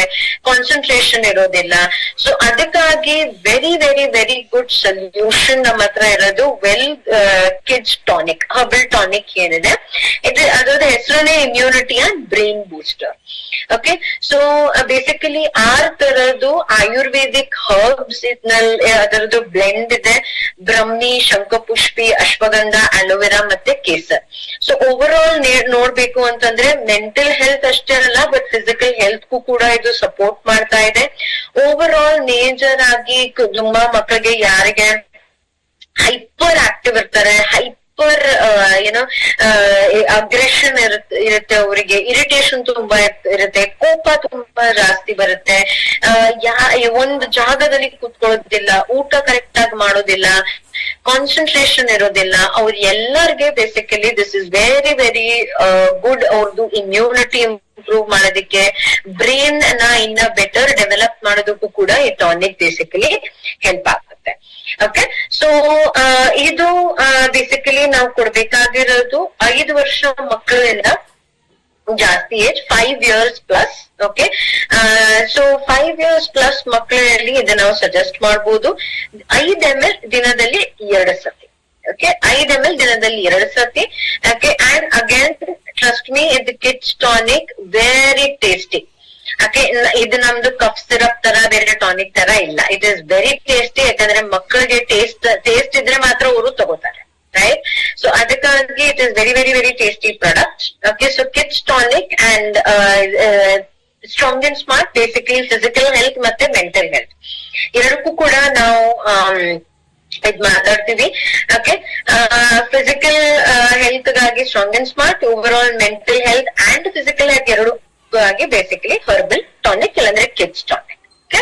ಕಾನ್ಸಂಟ್ರೇಷನ್ ಇರೋದಿಲ್ಲ. ಸೊ ಅದಕ್ಕಾಗಿ very very very good solution ನಮ್ಮ ಹತ್ರ ಇರೋದು ಕಿಡ್ಸ್ ಟಾನಿಕ್, ಹರ್ಬಲ್ ಟಾನಿಕ್ ಏನಿದೆ ಅದ್ರದ್ದು ಹೆಸರನ್ನೇ immunity and brain booster. Okay, so basically 6 ತರದ್ದು ಆಯುರ್ವೇದಿಕ್ ಹರ್ಬ್ಸ್ ಅದರದ್ದು ಬ್ಲೆಂಡ್ ಇದೆ. ಬ್ರಹ್ಮಿ, ಶಂಖಪುಷ್ಪಿ, ಅಶ್ವಗಂಧ, ಅಲೋವೆರಾ ಮತ್ತೆ ಕೇಸರ್. ಸೊ ಓವರ್ ಆಲ್ ನೋಡ್ಬೇಕು ಅಂತಂದ್ರೆ ಮೆಂಟಲ್ ಹೆಲ್ತ್ ಅಷ್ಟೇ ಅಲ್ಲ, ಬಟ್ ಫಿಸಿಕಲ್ ಹೆಲ್ತ್ ಕೂಡ ಇದು ಸಪೋರ್ಟ್ ಮಾಡ್ತಾ ಇದೆ. ಓವರ್ ಆಲ್ ನೇಜರ್ ಆಗಿ ತುಂಬಾ ಮಕ್ಕಳಿಗೆ ಯಾರಿಗೆ ಹೈಪರ್ ಆಕ್ಟಿವ್ ಇರ್ತಾರೆ, ಹೈಪರ್ ಏನೋ ಅಗ್ರೆಷನ್ ಇರುತ್ತೆ, ಅವರಿಗೆ ಇರಿಟೇಷನ್ ತುಂಬಾ ಇರುತ್ತೆ, ಕೋಪ ತುಂಬಾ ಜಾಸ್ತಿ ಬರುತ್ತೆ, ಒಂದು ಜಾಗದಲ್ಲಿ ಕೂತ್ಕೊಳ್ಳೋದಿಲ್ಲ, ಊಟ ಕರೆಕ್ಟ್ ಆಗಿ ಮಾಡೋದಿಲ್ಲ, ಕಾನ್ಸಂಟ್ರೇಷನ್ ಇರೋದಿಲ್ಲ, ಅವ್ರ ಎಲ್ಲರಿಗೆ basically this is very very good. ಅವ್ರದ್ದು ಇಮ್ಯುನಿಟಿ ಇಂಪ್ರೂವ್ ಮಾಡೋದಕ್ಕೆ, ಬ್ರೈನ್ ನ ಇನ್ನ ಬೆಟರ್ ಡೆವಲಪ್ ಮಾಡೋದಕ್ಕೂ ಕೂಡ ಈ ಟಾನಿಕ್ ಬೇಸಿಕಲಿ ಹೆಲ್ಪ್ ಆಗುತ್ತೆ. ಓಕೆ, ಸೊ ಇದು ಬೇಸಿಕಲಿ ನಾವು ಕೊಡ್ಬೇಕಾಗಿರೋದು 5 ವರ್ಷ ಮಕ್ಕಳಿಂದ ಜಾಸ್ತಿ age 5 years plus. Okay, so 5 years plus ಮಕ್ಕಳಲ್ಲಿ ಇದನ್ನ ನಾವು ಸಜೆಸ್ಟ್ ಮಾಡ್ಬೋದು. 5 ml ದಿನದಲ್ಲಿ 2 ಸತಿ. ಓಕೆ, 5 ml ದಿನದಲ್ಲಿ 2 ಸತಿ. Okay, and again trust me, ಇದು kids tonic very tasty. Okay, ಇದು ನಮ್ದು ಕಫ್ ಸಿರಪ್ ತರ ಬೇರೆ ಟಾನಿಕ್ ತರ ಇಲ್ಲ. It is very tasty. ಯಾಕಂದ್ರೆ ಮಕ್ಕಳಿಗೆ ಟೇಸ್ಟ್ ಇದ್ರೆ ಮಾತ್ರ ಅವರು ತಗೋತಾರೆ, ರೈಟ್? ಸೊ ಅದಕ್ಕಾಗಿ it is very very very tasty product. Okay, so kids tonic and strong and smart basically physical health ಮತ್ತೆ ಮೆಂಟಲ್ ಹೆಲ್ತ್ ಎರಡಕ್ಕೂ ಕೂಡ ನಾವು ಇದ್ ಮಾತಾಡ್ತೀವಿ. ಓಕೆ, ಫಿಸಿಕಲ್ ಹೆಲ್ತ್ ಗಾಗಿ strong and smart, over all mental health and physical health ಎರಡು ಆಗಿ ಬೇಸಿಕಲಿ ಹರ್ಬಲ್ ಟಾನಿಕ್ ಇಲ್ಲಾಂದ್ರೆ ಕಿಡ್ಸ್ ಟಾನಿಕ್. ಓಕೆ,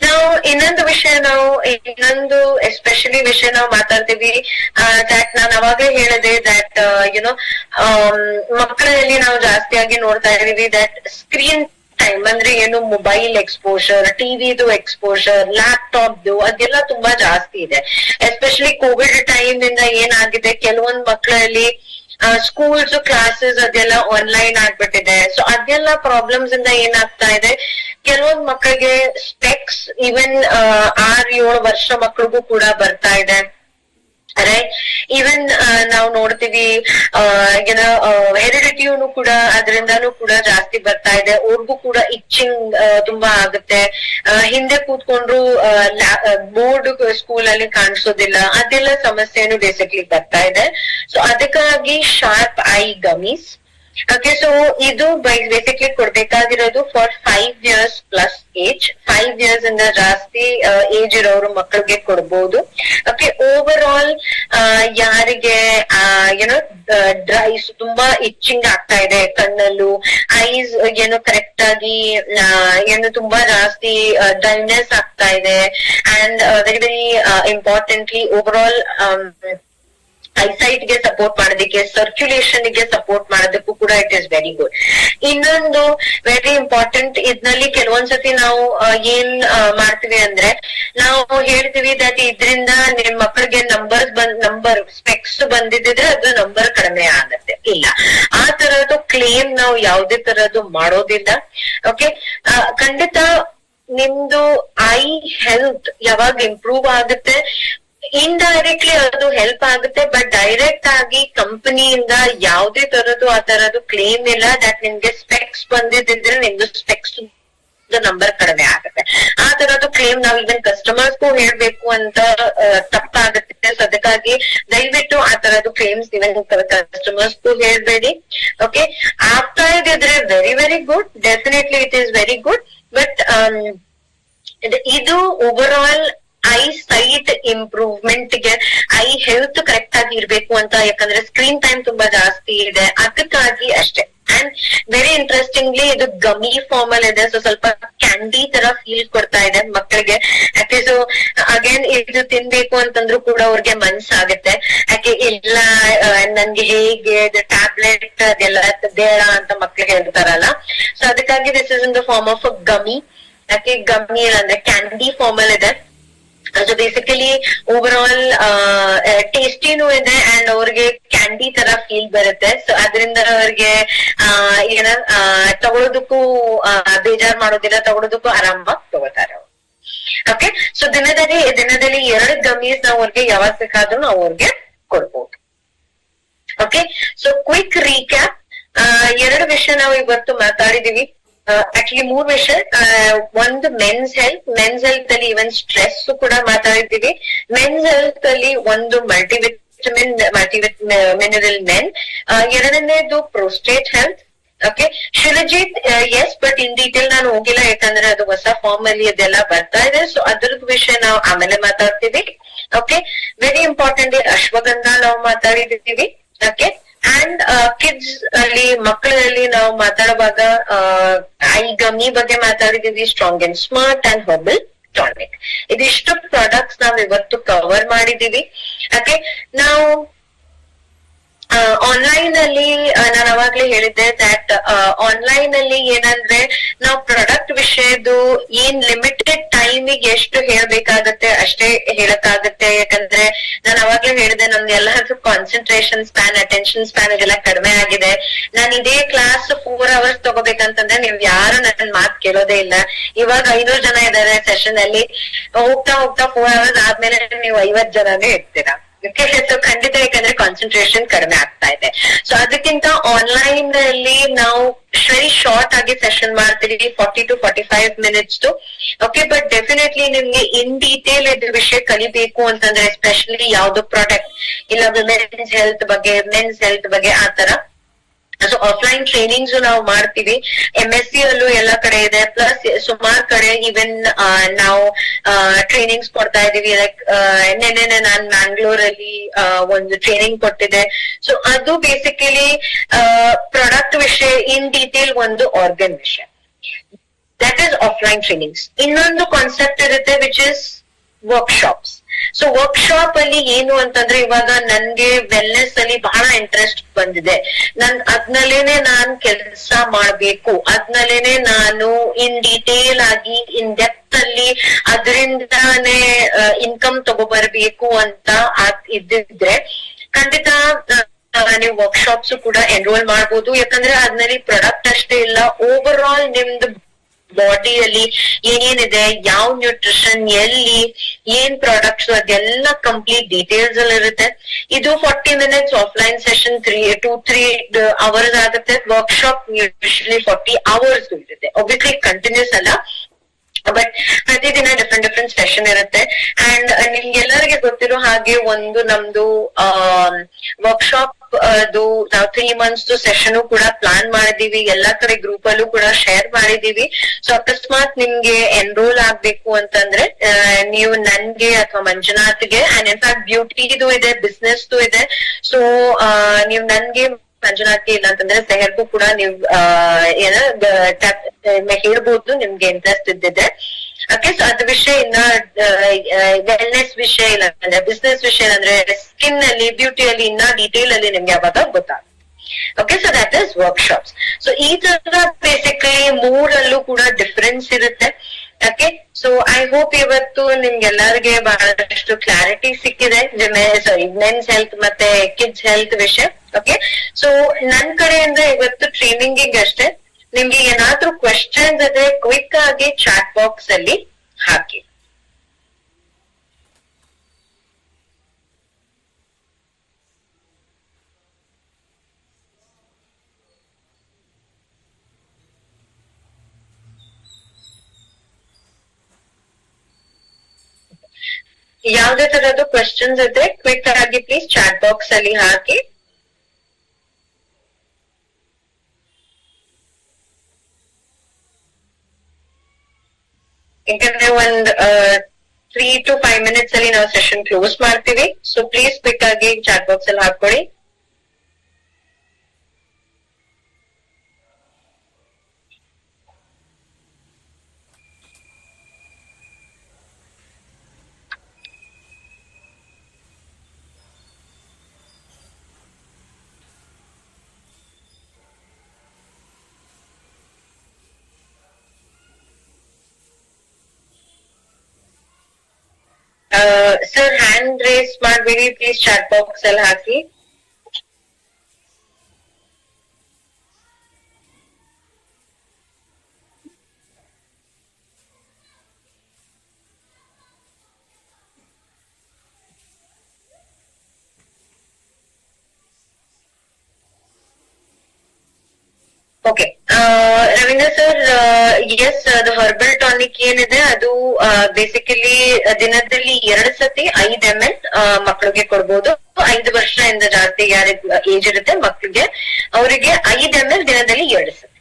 ನಾವು ಇನ್ನೊಂದು ಎಸ್ಪೆಷಲಿ ವಿಷಯ ನಾವು ಮಾತಾಡ್ತೀವಿ. ದಟ್ ನಾನು ಅವಾಗಲೇ ಹೇಳಿದೆ, ದಟ್ ಯುನೋ ಮಕ್ಕಳಲ್ಲಿ ನಾವು ಜಾಸ್ತಿಯಾಗಿ ನೋಡ್ತಾ ಇದೀವಿ ದಟ್ ಸ್ಕ್ರೀನ್ ಟೈಮ್ ಅಂದ್ರೆ ಏನು, ಮೊಬೈಲ್ ಎಕ್ಸ್ಪೋಷರ್, ಟಿವಿದು ಎಕ್ಸ್ಪೋಷರ್, ಲ್ಯಾಪ್ಟಾಪ್ದು ಅದೆಲ್ಲ ತುಂಬಾ ಜಾಸ್ತಿ ಇದೆ. ಎಸ್ಪೆಷಲಿ ಕೋವಿಡ್ ಟೈಮ್ ಇಂದ ಏನಾಗಿದೆ, ಕೆಲವೊಂದ್ ಮಕ್ಕಳಲ್ಲಿ ಸ್ಕೂಲ್ಸ್ ಕ್ಲಾಸಸ್ ಅದೆಲ್ಲ ಆನ್ಲೈನ್ ಆಗ್ಬಿಟ್ಟಿದೆ. ಸೊ ಅದೆಲ್ಲ ಪ್ರಾಬ್ಲಮ್ಸ್ ಇಂದ ಏನಾಗ್ತಾ ಇದೆ, ಕೆಲವೊಂದ್ ಮಕ್ಕಳಿಗೆ ಸ್ಪೆಕ್ಸ್ ಈವನ್ 6-7 ವರ್ಷ ಮಕ್ಳಿಗೂ ಕೂಡ ಬರ್ತಾ ಇದೆ. ರೈಟ್, ಈವನ್ ನಾವು ನೋಡ್ತೀವಿ ಏನೋ ಹೆರಿಡಿಟಿನೂ ಕೂಡ ಅದರಿಂದಾನು ಕೂಡ ಜಾಸ್ತಿ ಬರ್ತಾ ಇದೆ. ಅವ್ರಿಗೂ ಕೂಡ ಇಚ್ಚಿಂಗ್ ತುಂಬಾ ಆಗುತ್ತೆ. ಹಿಂದೆ ಕೂತ್ಕೊಂಡ್ರು ಬೋರ್ಡ್ ಸ್ಕೂಲ್ ಅಲ್ಲಿ ಕಾಣಿಸೋದಿಲ್ಲ, ಅದೆಲ್ಲ ಸಮಸ್ಯೆನು ಬೇಸಿಕ್ಲಿ ಬರ್ತಾ ಇದೆ. ಸೊ ಅದಕ್ಕಾಗಿ sharp eye gummies. Okay, so ಇದು ಬೇಸಿಕ್ಲಿ ಕೊಡ್ಬೇಕಾಗಿರೋದು for 5 years plus age. 5 years ಇಂದ ಜಾಸ್ತಿ ಏಜ್ ಇರೋರು ಮಕ್ಕಳಿಗೆ ಕೊಡ್ಬೋದು. ಓಕೆ, ಓವರ್ ಆಲ್ ಯಾರಿಗೆ ಏನೋ ಡ್ರೈಸ್ ತುಂಬಾ ಇಚ್ಚಿಂಗ್ ಆಗ್ತಾ ಇದೆ ಕಣ್ಣಲ್ಲೂ, ಐಸ್ ಏನು ಕರೆಕ್ಟ್ ಆಗಿ ಏನು ತುಂಬಾ ಜಾಸ್ತಿ ಡಲ್ನೆಸ್ ಆಗ್ತಾ ಇದೆ, and very very importantly over all eyesight ಗೆ ಸಪೋರ್ಟ್ ಮಾಡೋದಕ್ಕೆ, ಸರ್ಕ್ಯುಲೇಷನ್ ಗೆ ಸಪೋರ್ಟ್ ಮಾಡೋದಕ್ಕೂ ಕೂಡ ಇಟ್ ಇಸ್ ವೆರಿ ಗುಡ್. ಇನ್ನೊಂದು ವೆರಿ ಇಂಪಾರ್ಟೆಂಟ್, ಇದ್ನಲ್ಲಿ ಕೆಲವೊಂದ್ಸತಿ ನಾವು ಏನ್ ಮಾಡ್ತೀವಿ ಅಂದ್ರೆ, ನಾವು ಹೇಳ್ತೀವಿ ದಟ್ ಇದ್ರಿಂದ ನಿಮ್ ಮಕ್ಕಳಿಗೆ ನಂಬರ್ ಸ್ಪೆಕ್ಸ್ ಬಂದಿದ್ರೆ ಅದು ನಂಬರ್ ಕಡಿಮೆ ಆಗತ್ತೆ. ಇಲ್ಲ, ಆ ತರದ್ದು ಕ್ಲೇಮ್ ನಾವು ಯಾವುದೇ ತರದ್ದು ಮಾಡೋದಿಲ್ಲ. ಓಕೆ, ಖಂಡಿತ ನಿಮ್ದು ಐ ಹೆಲ್ತ್ ಯಾವಾಗ ಇಂಪ್ರೂವ್ ಆಗುತ್ತೆ, ಇಂಡೈರೆಕ್ಟ್ಲಿ ಅದು ಹೆಲ್ಪ್ ಆಗುತ್ತೆ. ಬಟ್ ಡೈರೆಕ್ಟ್ ಆಗಿ ಕಂಪನಿಯಿಂದ ಯಾವುದೇ ತರದ್ದು ಆ ತರದ್ದು ಕ್ಲೇಮ್ ಇಲ್ಲ ದಟ್ ನಿಮ್ಗೆ ಸ್ಪೆಕ್ಸ್ ಬಂದಿದ್ರೆ ನಿಮ್ದು ಸ್ಪೆಕ್ಸ್ ನಂಬರ್ ಕಡಿಮೆ ಆಗುತ್ತೆ. ಆ ತರದ್ದು ಕ್ಲೇಮ್ ನಾವು ಇವನ್ ಕಸ್ಟಮರ್ಸ್ಗೂ ಹೇಳ್ಬೇಕು ಅಂತ ತಪ್ಪಾಗುತ್ತೆ. ಸೊ ಅದಕ್ಕಾಗಿ ದಯವಿಟ್ಟು ಆ ತರದ್ದು ಕ್ಲೇಮ್ಸ್ ಇವನ್ ಕಸ್ಟಮರ್ಸ್ಗೂ ಹೇಳ್ಬೇಡಿ. ಓಕೆ, ಆಗ್ತಾ ಇದ್ರೆ very very good, definitely it is very good. But ಇದು overall eyesight improvement ಗೆ, ಐ ಹೆಲ್ತ್ ಕರೆಕ್ಟ್ ಆಗಿ ಇರ್ಬೇಕು ಅಂತ. ಯಾಕಂದ್ರೆ ಸ್ಕ್ರೀನ್ ಟೈಮ್ ತುಂಬಾ ಜಾಸ್ತಿ ಇದೆ, ಅದಕ್ಕಾಗಿ ಅಷ್ಟೇ. ಅಂಡ್ ವೆರಿ ಇಂಟ್ರೆಸ್ಟಿಂಗ್ಲಿ ಇದು ಗಮಿ ಫಾರ್ಮ್ ಅಲ್ಲಿ ಇದೆ. ಸೊ ಸ್ವಲ್ಪ ಕ್ಯಾಂಡಿ ತರ ಫೀಲ್ ಕೊಡ್ತಾ ಇದೆ ಮಕ್ಕಳಿಗೆ. ಯಾಕೆ, ಸೊ ಅಗೇನ್ ಇದು ತಿನ್ಬೇಕು ಅಂತಂದ್ರು ಕೂಡ ಅವ್ರಿಗೆ ಮನ್ಸಾಗುತ್ತೆ. ಯಾಕೆ ಇಲ್ಲ ನನ್ಗೆ ಹೇಗೆ ಟ್ಯಾಬ್ಲೆಟ್ ಅದೆಲ್ಲ ಬೇಡ ಅಂತ ಮಕ್ಳಿಗೆ ಹೇಳ್ತಾರಲ್ಲ. ಸೊ ಅದಕ್ಕಾಗಿ this is in the form of a gummy. ಯಾಕೆ ಗಮ್ಮಿ ಅಂದ್ರೆ ಕ್ಯಾಂಡಿ ಫಾರ್ಮ್ ಅಲ್ಲಿ ಇದೆ. ಸೊ ಬೇಸಿಕಲಿ ಓವರ್ ಆಲ್ ಟೇಸ್ಟಿನೂ ಇದೆ ಅಂಡ್ ಅವ್ರಿಗೆ ಕ್ಯಾಂಡಿ ತರ ಫೀಲ್ ಬರುತ್ತೆ. ಸೊ ಅದರಿಂದ ಅವ್ರಿಗೆ ಏನ ತಗೊಳೋದಕ್ಕೂ ಬೇಜಾರ್ ಮಾಡೋದಿಲ್ಲ, ತಗೊಳೋದಕ್ಕೂ ಆರಾಮಾಗಿ ತಗೋತಾರೆ ಅವ್ರು. ಓಕೆ, ಸೊ ದಿನದಲ್ಲಿ 2 ಗಮ್ಮೀಸ್ ನಾವು ಅವ್ರಿಗೆ ಯಾವಾಗ ಬೇಕಾದ್ರೂ ನಾವು ಅವ್ರಿಗೆ ಕೊಡ್ಬೋದು. Okay, so quick recap. 2 ವಿಷಯ ನಾವು ಇವತ್ತು ಮಾತಾಡಿದೀವಿ. ಆಕ್ಚುಲಿ 3 ವಿಷಯ. ಒಂದು ಮೆನ್ಸ್ ಹೆಲ್ತ್ ಅಲ್ಲಿ ಇವನ್ ಸ್ಟ್ರೆಸ್ ಕೂಡ ಮಾತಾಡಿದೀವಿ. ಮೆನ್ಸ್ ಹೆಲ್ತ್ ಅಲ್ಲಿ ಒಂದು ಮಲ್ಟಿವಿಟಮಿನ್ ಮಿನರಲ್ ಮೆನ್. ಎರಡನೇದು ಪ್ರೋಸ್ಟೇಟ್ ಹೆಲ್ತ್. ಓಕೆ, ಶಿಲಜಿತ್ ಎಸ್, ಬಟ್ ಇನ್ ಡೀಟೇಲ್ ನಾನು ಹೋಗಿಲ್ಲ, ಯಾಕಂದ್ರೆ ಅದು ಹೊಸ ಫಾರ್ಮ್ ಅಲ್ಲಿ ಅದೆಲ್ಲ ಬರ್ತಾ ಇದೆ. ಸೊ ಅದ್ರದ್ದು ವಿಷಯ ನಾವು ಆಮೇಲೆ ಮಾತಾಡ್ತೀವಿ. ಓಕೆ, ವೆರಿ ಇಂಪಾರ್ಟೆಂಟ್ ಅಶ್ವಗಂಧ ನಾವು ಮಾತಾಡಿದೀವಿ. ಓಕೆ, ಅಂಡ್ ಕಿಡ್ಸ್ ಅಲ್ಲಿ ಮಕ್ಕಳಲ್ಲಿ ನಾವು ಮಾತಾಡುವಾಗ ಐ ಗಮ್ಮಿ ಬಗ್ಗೆ ಮಾತಾಡಿದೀವಿ, strong and smart and herbal tonic. ಇದಿಷ್ಟು ಪ್ರಾಡಕ್ಟ್ಸ್ ನಾವು ಇವತ್ತು ಕವರ್ ಮಾಡಿದೀವಿ. ಓಕೆ, ನಾವು ಆನ್ಲೈನ್ ಅಲ್ಲಿ ನಾನು ಅವಾಗ್ಲೇ ಹೇಳಿದ್ದೆ ದಟ್ ಆನ್ಲೈನ್ ಅಲ್ಲಿ ಏನಂದ್ರೆ ನಾವು ಪ್ರಾಡಕ್ಟ್ ವಿಷಯದ್ದು ಏನ್ ಲಿಮಿಟೆಡ್ ಟೈಮಿಗೆ ಎಷ್ಟು ಹೇಳ್ಬೇಕಾಗತ್ತೆ ಅಷ್ಟೇ ಹೇಳಕ್ಕಾಗತ್ತೆ. ಯಾಕಂದ್ರೆ ನಾನು ಅವಾಗ್ಲೇ ಹೇಳಿದೆ ನಮ್ದು ಎಲ್ಲಾದ್ರೂ ಕಾನ್ಸಂಟ್ರೇಷನ್ ಸ್ಪ್ಯಾನ್, ಅಟೆನ್ಷನ್ ಸ್ಪ್ಯಾನ್ ಇದೆಲ್ಲ ಕಡಿಮೆ ಆಗಿದೆ. ನಾನು ಇದೇ ಕ್ಲಾಸ್ 4 ಅವರ್ಸ್ ತಗೋಬೇಕಂತಂದ್ರೆ ನೀವ್ ಯಾರು ನನ್ನ ಮಾತು ಕೇಳೋದೇ ಇಲ್ಲ. ಇವಾಗ 500 ಜನ ಇದ್ದಾರೆ ಸೆಷನ್ ಅಲ್ಲಿ, ಹೋಗ್ತಾ 4 ಅವರ್ಸ್ ಆದ್ಮೇಲೆ ನೀವು 50 ಜನನೇ ಇರ್ತೀರಾ. ಸೊ ಖಂಡಿತ, ಯಾಕಂದ್ರೆ ಕಾನ್ಸಂಟ್ರೇಷನ್ ಕಡಿಮೆ ಆಗ್ತಾ ಇದೆ. ಸೊ ಅದಕ್ಕಿಂತ ಆನ್ಲೈನ್ ಅಲ್ಲಿ ನಾವು ವೆರಿ ಶಾರ್ಟ್ ಆಗಿ ಸೆಷನ್ ಮಾಡ್ತೀವಿ, 40 to 45 minutes. Okay, but definitely ನಿಮ್ಗೆ ಇನ್ ಡೀಟೇಲ್ ಇದ್ರ ವಿಷಯ ಕಲಿಬೇಕು ಅಂತಂದ್ರೆ ಎಸ್ಪೆಷಲಿ ಯಾವ್ದು ಪ್ರಾಡಕ್ಟ್ ಇಲ್ಲ ವುಮೆನ್ಸ್ ಹೆಲ್ತ್ ಬಗ್ಗೆ, ಮೆನ್ಸ್ ಹೆಲ್ತ್ ಬಗ್ಗೆ ಆತರ. ಸೊ ಆಫ್ಲೈನ್ ಟ್ರೈನಿಂಗ್ಸ್ ನಾವು ಮಾಡ್ತೀವಿ. MSc ಅಲ್ಲೂ ಎಲ್ಲಾ ಕಡೆ ಇದೆ, ಪ್ಲಸ್ ಸುಮಾರು ಕಡೆ ಈವನ್ ನಾವು ಟ್ರೈನಿಂಗ್ಸ್ ಕೊಡ್ತಾ ಇದೀವಿ. ಲೈಕ್ ನೆನ್ನೆ ನಾನು ಮ್ಯಾಂಗ್ಳೂರ್ ಅಲ್ಲಿ ಒಂದು ಟ್ರೈನಿಂಗ್ ಕೊಟ್ಟಿದ್ದೆ. ಸೊ ಅದು ಬೇಸಿಕಲಿ ಪ್ರಾಡಕ್ಟ್ ವಿಷಯ ಇನ್ ಡೀಟೇಲ್, ಒಂದು ಆರ್ಗನ್ ವಿಷಯ. That is offline trainings. ಇನ್ನೊಂದು ಕಾನ್ಸೆಪ್ಟ್ ಇರುತ್ತೆ which is workshops. So workshop ಅಲ್ಲಿ ಏನು ಅಂತಂದ್ರೆ, ಇವಾಗ ನನ್ಗೆ ವೆಲ್ನೆಸ್ ಅಲ್ಲಿ ಬಹಳ ಇಂಟ್ರೆಸ್ಟ್ ಬಂದಿದೆ. ಅದ್ನಲ್ಲೇನೆ ನಾನ್ ಕೆಲಸ ಮಾಡ್ಬೇಕು, ಅದ್ನಲ್ಲೇನೆ ನಾನು ಇನ್ ಡೀಟೇಲ್ ಆಗಿ ಇನ್ ಡೆಪ್ತ್ ಅಲ್ಲಿ ಅದರಿಂದಾನೇ ಇನ್ಕಮ್ ತಗೋಬರ್ಬೇಕು ಅಂತ ಇದ್ದಿದ್ರೆ ಖಂಡಿತ ನೀವು ವರ್ಕ್ಶಾಪ್ಸ್ ಕೂಡ ಎನ್ರೋಲ್ ಮಾಡ್ಬೋದು. ಯಾಕಂದ್ರೆ ಅದ್ನಲ್ಲಿ ಪ್ರಾಡಕ್ಟ್ ಅಷ್ಟೇ ಇಲ್ಲ, ಓವರ್ ಆಲ್ ನಿಮ್ದು ಬಾಡಿಯಲ್ಲಿ ಏನೇನಿದೆ, ಯಾವ ನ್ಯೂಟ್ರಿಷನ್, ಎಲ್ಲಿ ಏನ್ ಪ್ರಾಡಕ್ಟ್ಸ್, ಅದೆಲ್ಲ ಕಂಪ್ಲೀಟ್ ಡೀಟೇಲ್ಸ್ ಅಲ್ಲಿ ಇರುತ್ತೆ. ಇದು 40 minutes offline session 3 to 3 hours ಆಗುತ್ತೆ. ವರ್ಕ್ಶಾಪ್ ಯೂಶಲಿ 40 hours ಇರುತ್ತೆ. ಒಬ್ವಿಯಸ್ಲಿ ಕಂಟಿನ್ಯೂಸ್ ಅಲ್ಲ, ಬಟ್ ಪ್ರತಿದಿನ ಡಿಫ್ರೆಂಟ್ ಸೆಷನ್ ಇರುತ್ತೆ. ಅಂಡ್ ನಿಮ್ಗೆಲ್ಲರಿಗೆ ಗೊತ್ತಿರೋ ಹಾಗೆ ಒಂದು ನಮ್ದು ವರ್ಕ್ಶಾಪ್ ಅದು ನಾವು 3 months ಸೆಷನ್ ಕೂಡ ಪ್ಲಾನ್ ಮಾಡಿದೀವಿ. ಎಲ್ಲಾ ಕಡೆ ಗ್ರೂಪ್ ಅಲ್ಲೂ ಕೂಡ ಶೇರ್ ಮಾಡಿದೀವಿ. ಸೊ ಅಕಸ್ಮಾತ್ ನಿಮ್ಗೆ ಎನ್ರೋಲ್ ಆಗ್ಬೇಕು ಅಂತಂದ್ರೆ ನೀವು ನನ್ಗೆ ಅಥವಾ ಮಂಜುನಾಥ್ಗೆ, ಅಂಡ್ ಇನ್ಫ್ಯಾಕ್ಟ್ ಬ್ಯೂಟಿದು ಇದೆ, ಬಿಸ್ನೆಸ್ದು ಇದೆ. ಸೊ ನೀವು ನನ್ಗೆ, ಮಂಜುನಾಥ್ಗೆ, ಇಲ್ಲ ಅಂತಂದ್ರೆ ಸೆಹರ್ಗೂ ಕೂಡ ನೀವು ಹೇಳ್ಬೋದು ನಿಮ್ಗೆ ಇಂಟ್ರೆಸ್ಟ್ ಇದ್ದಿದೆ. ಓಕೆ, ಸೊ ಅದ್ ವಿಷಯ ಇನ್ನ ವೆಲ್ನೆಸ್ ವಿಷಯ ಇಲ್ಲ ಅಂದ್ರೆ ಬಿಸ್ನೆಸ್ ವಿಷಯ ಅಂದ್ರೆ ಸ್ಕಿನ್ ಅಲ್ಲಿ, ಬ್ಯೂಟಿಯಲ್ಲಿ ಇನ್ನ ಡೀಟೇಲ್ ಅಲ್ಲಿ ನಿಮ್ಗೆ ಯಾವಾಗ ಗೊತ್ತಾಗುತ್ತೆ. Okay, so that is workshops. So ಈ ತರ ಬೇಸಿಕಲಿ 3ಅಲ್ಲೂ ಕೂಡ ಡಿಫರೆನ್ಸ್ ಇರುತ್ತೆ. ಓಕೆ, ಸೊ ಐ ಹೋಪ್ ಇವತ್ತು ನಿಮ್ಗೆಲ್ಲರಿಗೆ ಬಹಳಷ್ಟು ಕ್ಲಾರಿಟಿ ಸಿಕ್ಕಿದೆ ಮೆನ್ಸ್ ಹೆಲ್ತ್ ಮತ್ತೆ ಕಿಡ್ಸ್ ಹೆಲ್ತ್ ವಿಷಯ. ಓಕೆ, ಸೊ ನನ್ ಕಡೆಯಿಂದ ಇವತ್ತು ಟ್ರೈನಿಂಗ್ ಅಷ್ಟೇ. ನಿಮ್ಗೆ ಏನಾದ್ರೂ ಕ್ವೆಶ್ಚನ್ಸ್ ಇದ್ರೆ ಕ್ವಿಕ್ ಆಗಿ ಚಾಟ್ ಬಾಕ್ಸ್ ಅಲ್ಲಿ ಹಾಕಿ. ಯಾವ್ದೇ ತರದ್ದು ಕ್ವೆಶ್ಚನ್ಸ್ ಇದ್ರೆ ಕ್ವಿಕ್ ಆಗಿ ಪ್ಲೀಸ್ ಚಾಟ್ ಬಾಕ್ಸ್ ಅಲ್ಲಿ ಹಾಕಿ. ಯಾಕಂದ್ರೆ ಒಂದ್ 3 to 5 minutes ಅಲ್ಲಿ ನಾವು ಸೆಷನ್ ಕ್ಲೋಸ್ ಮಾಡ್ತೀವಿ. ಸೊ ಪ್ಲೀಸ್ ಕ್ವಿಕ್ ಆಗಿ ಚಾಟ್ ಬಾಕ್ಸ್ ಅಲ್ಲಿ ಹಾಕೊಳ್ಳಿ. ಸರ್ ಹ್ಯಾಂಡ್ ರೇಸ್ ಮಾಡ್ಬೇಡಿ, ಪ್ಲೀಸ್ ಚಾಟ್ ಬಾಕ್ಸ್ ಅಲ್ಲಿ ಹಾಕಿ. ಓಕೆ ರವೀಂದ್ರ ಸರ್, ಎಸ್ ಅದು ಹರ್ಬಲ್ ಟಾನಿಕ್ ಏನಿದೆ ಅದು ಬೇಸಿಕಲಿ ದಿನದಲ್ಲಿ 2 ಸತಿ 5 ml ಮಕ್ಕಳಿಗೆ ಕೊಡ್ಬೋದು. 5 ವರ್ಷದಿಂದ ಜಾಸ್ತಿ ಯಾರ ಏಜ್ ಇರುತ್ತೆ ಮಕ್ಕಳಿಗೆ, ಅವರಿಗೆ 5 ml ದಿನದಲ್ಲಿ 2 ಸತಿ.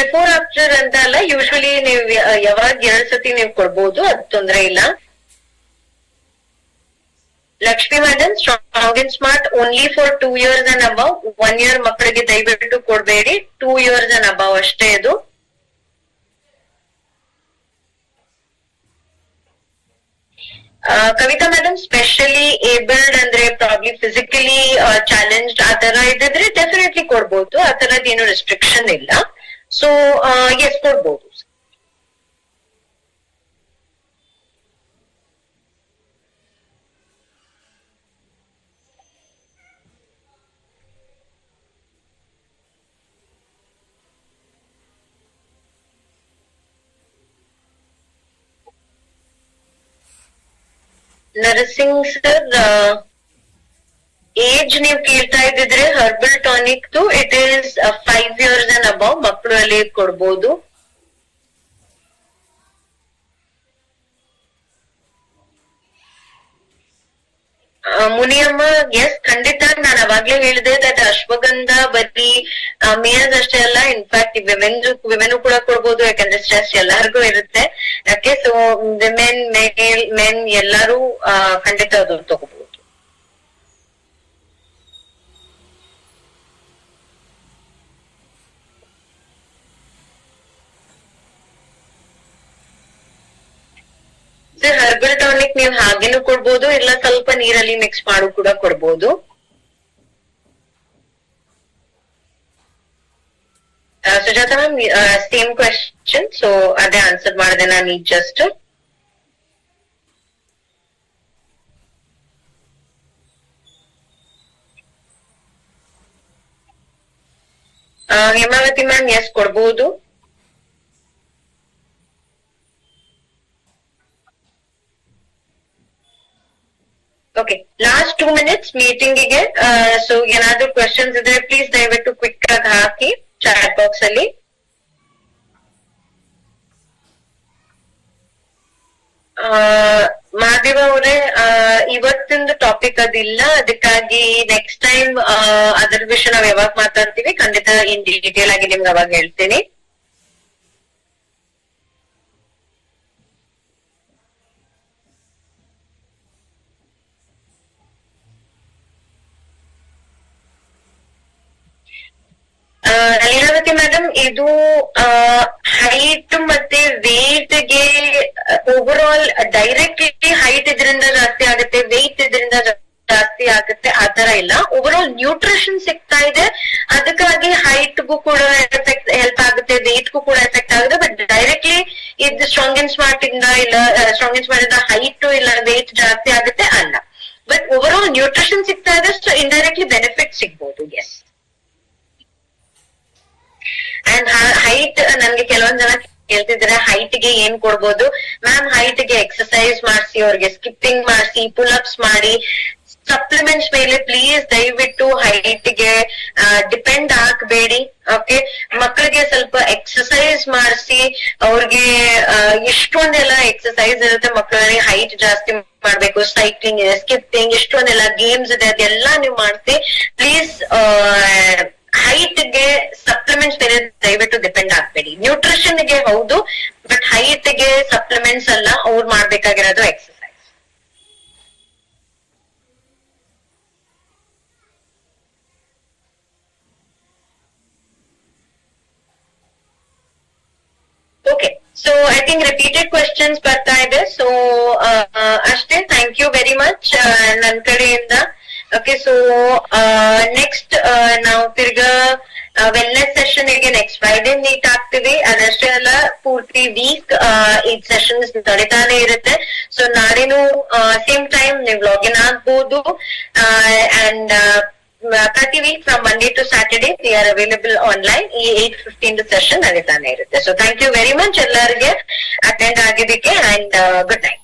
ಬಿಫೋರ್ ಆಫ್ಟರ್ ಅಂತ ಅಲ್ಲ, ಯೂಶಲಿ ನೀವು ಯಾವಾಗ 2 ಸತಿ ನೀವು ಕೊಡ್ಬೋದು, ಅದು ತೊಂದ್ರೆ ಇಲ್ಲ. Lakshmi madam, strong and smart only for 2 years and above. 1 year ಮಕ್ಕಳಿಗೆ ದಯವಿಟ್ಟು ಕೊಡ್ಬೇಡಿ, 2 years ಅಂಡ್ ಅಬೌವ್ ಅಷ್ಟೇ ಇದು. ಕವಿತಾ ಮೇಡಮ್, ಸ್ಪೆಷಲಿ ಏಬಲ್ಡ್ ಅಂದ್ರೆ ಪ್ರಾಬ್ಲಿ ಫಿಸಿಕಲಿ ಚಾಲೆಂಜ್ಡ್ ಆ ತರ ಇದ್ರೆ ಡೆಫಿನೆಟ್ಲಿ ಕೊಡ್ಬೋದು, ಆ ತರದ್ ಏನು ರೆಸ್ಟ್ರಿಕ್ಷನ್ ಇಲ್ಲ. ಸೊ ಎಸ್, ಕೊಡ್ಬೋದು. ನರಸಿಂಗ್ ಸರ್, ಏಜ್ ನೀವು ಕೇಳ್ತಾ ಇದ್ದಿದ್ರೆ herbal tonic it is 5 years and above ಮಕ್ಕಳಲ್ಲಿ ಕೊಡ್ಬೋದು. ಮುನಿಯಮ್ಮ, ಎಸ್ ಖಂಡಿತ, ನಾನು ಅವಾಗ್ಲೇ ಹೇಳಿದೆ ದಟ್ ಅಶ್ವಗಂಧ ಬರೀ ಮೇಲ್ಸ್ ಅಷ್ಟೇ ಅಲ್ಲ, ಇನ್ಫ್ಯಾಕ್ಟ್ ವಿಮೆನ್ ಕೂಡ ಕೊಡ್ಬೋದು, ಯಾಕಂದ್ರೆ ಸ್ಟ್ರೆಸ್ ಎಲ್ಲರಿಗೂ ಇರುತ್ತೆ. ಯಾಕೆ ಸೊ ವಿಮೆನ್ ಮೆನ್ ಎಲ್ಲರೂ ಖಂಡಿತ ಅದು ತಗೋಬಹುದು. ಸರ್ ಹರ್ಬಲ್ ಟಾನಿಕ್ ನೀವು ಹಾಗೇನು ಕೊಡ್ಬೋದು, ಇಲ್ಲ ಸ್ವಲ್ಪ ನೀರಲ್ಲಿ ಮಿಕ್ಸ್ ಮಾಡು ಕೂಡ ಕೊಡ್ಬೋದು. Sujatha ma'am, same question, so ಅದೇ ಆನ್ಸರ್ ಮಾಡಿದೆ ನಾನು ಈಗ ಜಸ್ಟ್. ಹೇಮಾವತಿ ಮ್ಯಾಮ್, ಎಸ್ ಕೊಡ್ಬೋದು. ಓಕೆ, ಲಾಸ್ಟ್ 2 minutes ಮೀಟಿಂಗ್ ಗೆ. ಸೊ ಏನಾದ್ರು ಕ್ವೆಶನ್ಸ್ ಇದ್ರೆ ಪ್ಲೀಸ್ ದಯವಿಟ್ಟು ಕ್ವಿಕ್ ಆಗಿ ಹಾಕಿ ಚಾಟ್ ಬಾಕ್ಸ್ ಅಲ್ಲಿ. ಮಾದೇವ ಅವರೇ, ಇವತ್ತಿಂದು ಟಾಪಿಕ್ ಅದಿಲ್ಲ, ಅದಕ್ಕಾಗಿ ನೆಕ್ಸ್ಟ್ ಟೈಮ್ ಅದರ ವಿಷಯ ನಾವ್ ಯಾವಾಗ ಮಾತಾಡ್ತೀವಿ ಖಂಡಿತ ಇನ್ ಡೀಟೇಲ್ ಆಗಿ ನಿಮ್ಗೆ ಅವಾಗ ಹೇಳ್ತೀನಿ. ಲೀಲಾವತಿ ಮೇಡಮ್, ಇದು ಹೈಟ್ ಮತ್ತೆ ವೇಟ್ ಗೆ ಓವರ್ ಆಲ್ ಡೈರೆಕ್ಟ್ಲಿ ಹೈಟ್ ಇದರಿಂದ ಜಾಸ್ತಿ ಆಗುತ್ತೆ, ವೇಟ್ ಇದರಿಂದ ಜಾಸ್ತಿ ಆಗುತ್ತೆ ಆ ತರ ಇಲ್ಲ. ಓವರ್ ಆಲ್ ನ್ಯೂಟ್ರಿಷನ್ ಸಿಗ್ತಾ ಇದೆ, ಅದಕ್ಕಾಗಿ ಹೈಟ್ಗೂ ಕೂಡ ಎಫೆಕ್ಟ್ ಹೆಲ್ಪ್ ಆಗುತ್ತೆ, ವೇಟ್ಗೂ ಕೂಡ ಎಫೆಕ್ಟ್ ಆಗುತ್ತೆ. ಬಟ್ ಡೈರೆಕ್ಟ್ಲಿ ಇದು ಸ್ಟ್ರಾಂಗ್ ಅಂಡ್ ಸ್ಮಾರ್ಟ್ ಇಂದ ಇಲ್ಲ, ಸ್ಟ್ರಾಂಗ್ ಅಂಡ್ ಸ್ಮಾರ್ಟ್ ಇಂದ ಹೈಟ್ ಇಲ್ಲ ವೇಟ್ ಜಾಸ್ತಿ ಆಗುತ್ತೆ ಅಲ್ಲ. ಬಟ್ ಓವರ್ ಆಲ್ ನ್ಯೂಟ್ರಿಷನ್ ಸಿಗ್ತಾ ಇದೆ, ಸೊ ಇಂಡೈರೆಕ್ಟ್ಲಿ ಬೆನಿಫಿಟ್ ಸಿಗ್ಬೋದು. ಎಸ್. ಅಂಡ್ ಹೈಟ್, ನನ್ಗೆ ಕೆಲವೊಂದ್ ಜನ ಕೇಳ್ತಿದ್ರೆ ಹೈಟ್ ಗೆ ಏನ್ ಕೊಡ್ಬೋದು ಮ್ಯಾಮ್. ಹೈಟ್ ಗೆ ಎಕ್ಸರ್ಸೈಸ್ ಮಾಡಿಸಿ, ಅವ್ರಿಗೆ ಸ್ಕಿಪ್ಪಿಂಗ್ ಮಾಡಿಸಿ, ಪುಲ್ ಅಪ್ಸ್ ಮಾಡಿ. ಸಪ್ಲಿಮೆಂಟ್ಸ್ ಮೇಲೆ ಪ್ಲೀಸ್ ದಯವಿಟ್ಟು ಹೈಟ್ ಗೆ ಡಿಪೆಂಡ್ ಆಗ್ಬೇಡಿ. ಓಕೆ, ಮಕ್ಕಳಿಗೆ ಸ್ವಲ್ಪ ಎಕ್ಸರ್ಸೈಸ್ ಮಾಡಿಸಿ, ಅವ್ರಿಗೆ ಎಷ್ಟೊಂದೆಲ್ಲ ಎಕ್ಸರ್ಸೈಸ್ ಇರುತ್ತೆ ಮಕ್ಕಳಲ್ಲಿ. ಹೈಟ್ ಜಾಸ್ತಿ ಮಾಡ್ಬೇಕು, ಸೈಕ್ಲಿಂಗ್ ಇದೆ, ಸ್ಕಿಪ್ಪಿಂಗ್, ಎಷ್ಟೊಂದೆಲ್ಲ ಗೇಮ್ಸ್ ಇದೆ, ಅದೆಲ್ಲ ನೀವು ಮಾಡಿಸಿ ಪ್ಲೀಸ್. ಹೈಟ್ ಗೆ ಸಪ್ಲಿಮೆಂಟ್ಸ್ ಮೇಲೆ ದಯವಿಟ್ಟು ಡಿಪೆಂಡ್ ಆಗ್ಬೇಡಿ. ನ್ಯೂಟ್ರಿಷನ್ ಗೆ ಹೌದು, ಬಟ್ ಹೈಟ್ ಗೆ ಸಪ್ಲಿಮೆಂಟ್ಸ್ ಅಲ್ಲ, ಅವ್ರು ಮಾಡ್ಬೇಕಾಗಿರೋದು exercise. Okay, so I think repeated questions ಬರ್ತಾ ಇದೆ. ಸೊ ಅಷ್ಟೇ, ಥ್ಯಾಂಕ್ ಯು ವೆರಿ ಮಚ್ ನನ್ ಕಡೆಯಿಂದ. ಓಕೆ, ಸೊ ನೆಕ್ಸ್ಟ್ ನಾವು ತಿರ್ಗಾ ವೆಲ್ನೆಸ್ ಸೆಷನ್ ಗೆ ನೆಕ್ಸ್ಟ್ ಫ್ರೈಡೆ ಮೀಟ್ ಆಗ್ತೀವಿ. ಅದಷ್ಟೇ ಅಲ್ಲ, ಪೂರ್ತಿ ವೀಕ್ ಈ ಸೆಷನ್ಸ್ ನಡೀತಾನೆ ಇರುತ್ತೆ. ಸೊ ನಾಳೆನು ಸೇಮ್ ಟೈಮ್ ನೀವು ಲಾಗಿನ್ ಆಗ್ಬೋದು. ಅಂಡ್ ಪ್ರತಿ week from Monday to Saturday we are available online. ಈ 8:15 ಸೆಷನ್ ನಡೀತಾನೆ ಇರುತ್ತೆ. So thank you very much ಎಲ್ಲರಿಗೆ ಅಟೆಂಡ್ ಆಗಿದ್ದಕ್ಕೆ, ಅಂಡ್ ಗುಡ್ ನೈಟ್.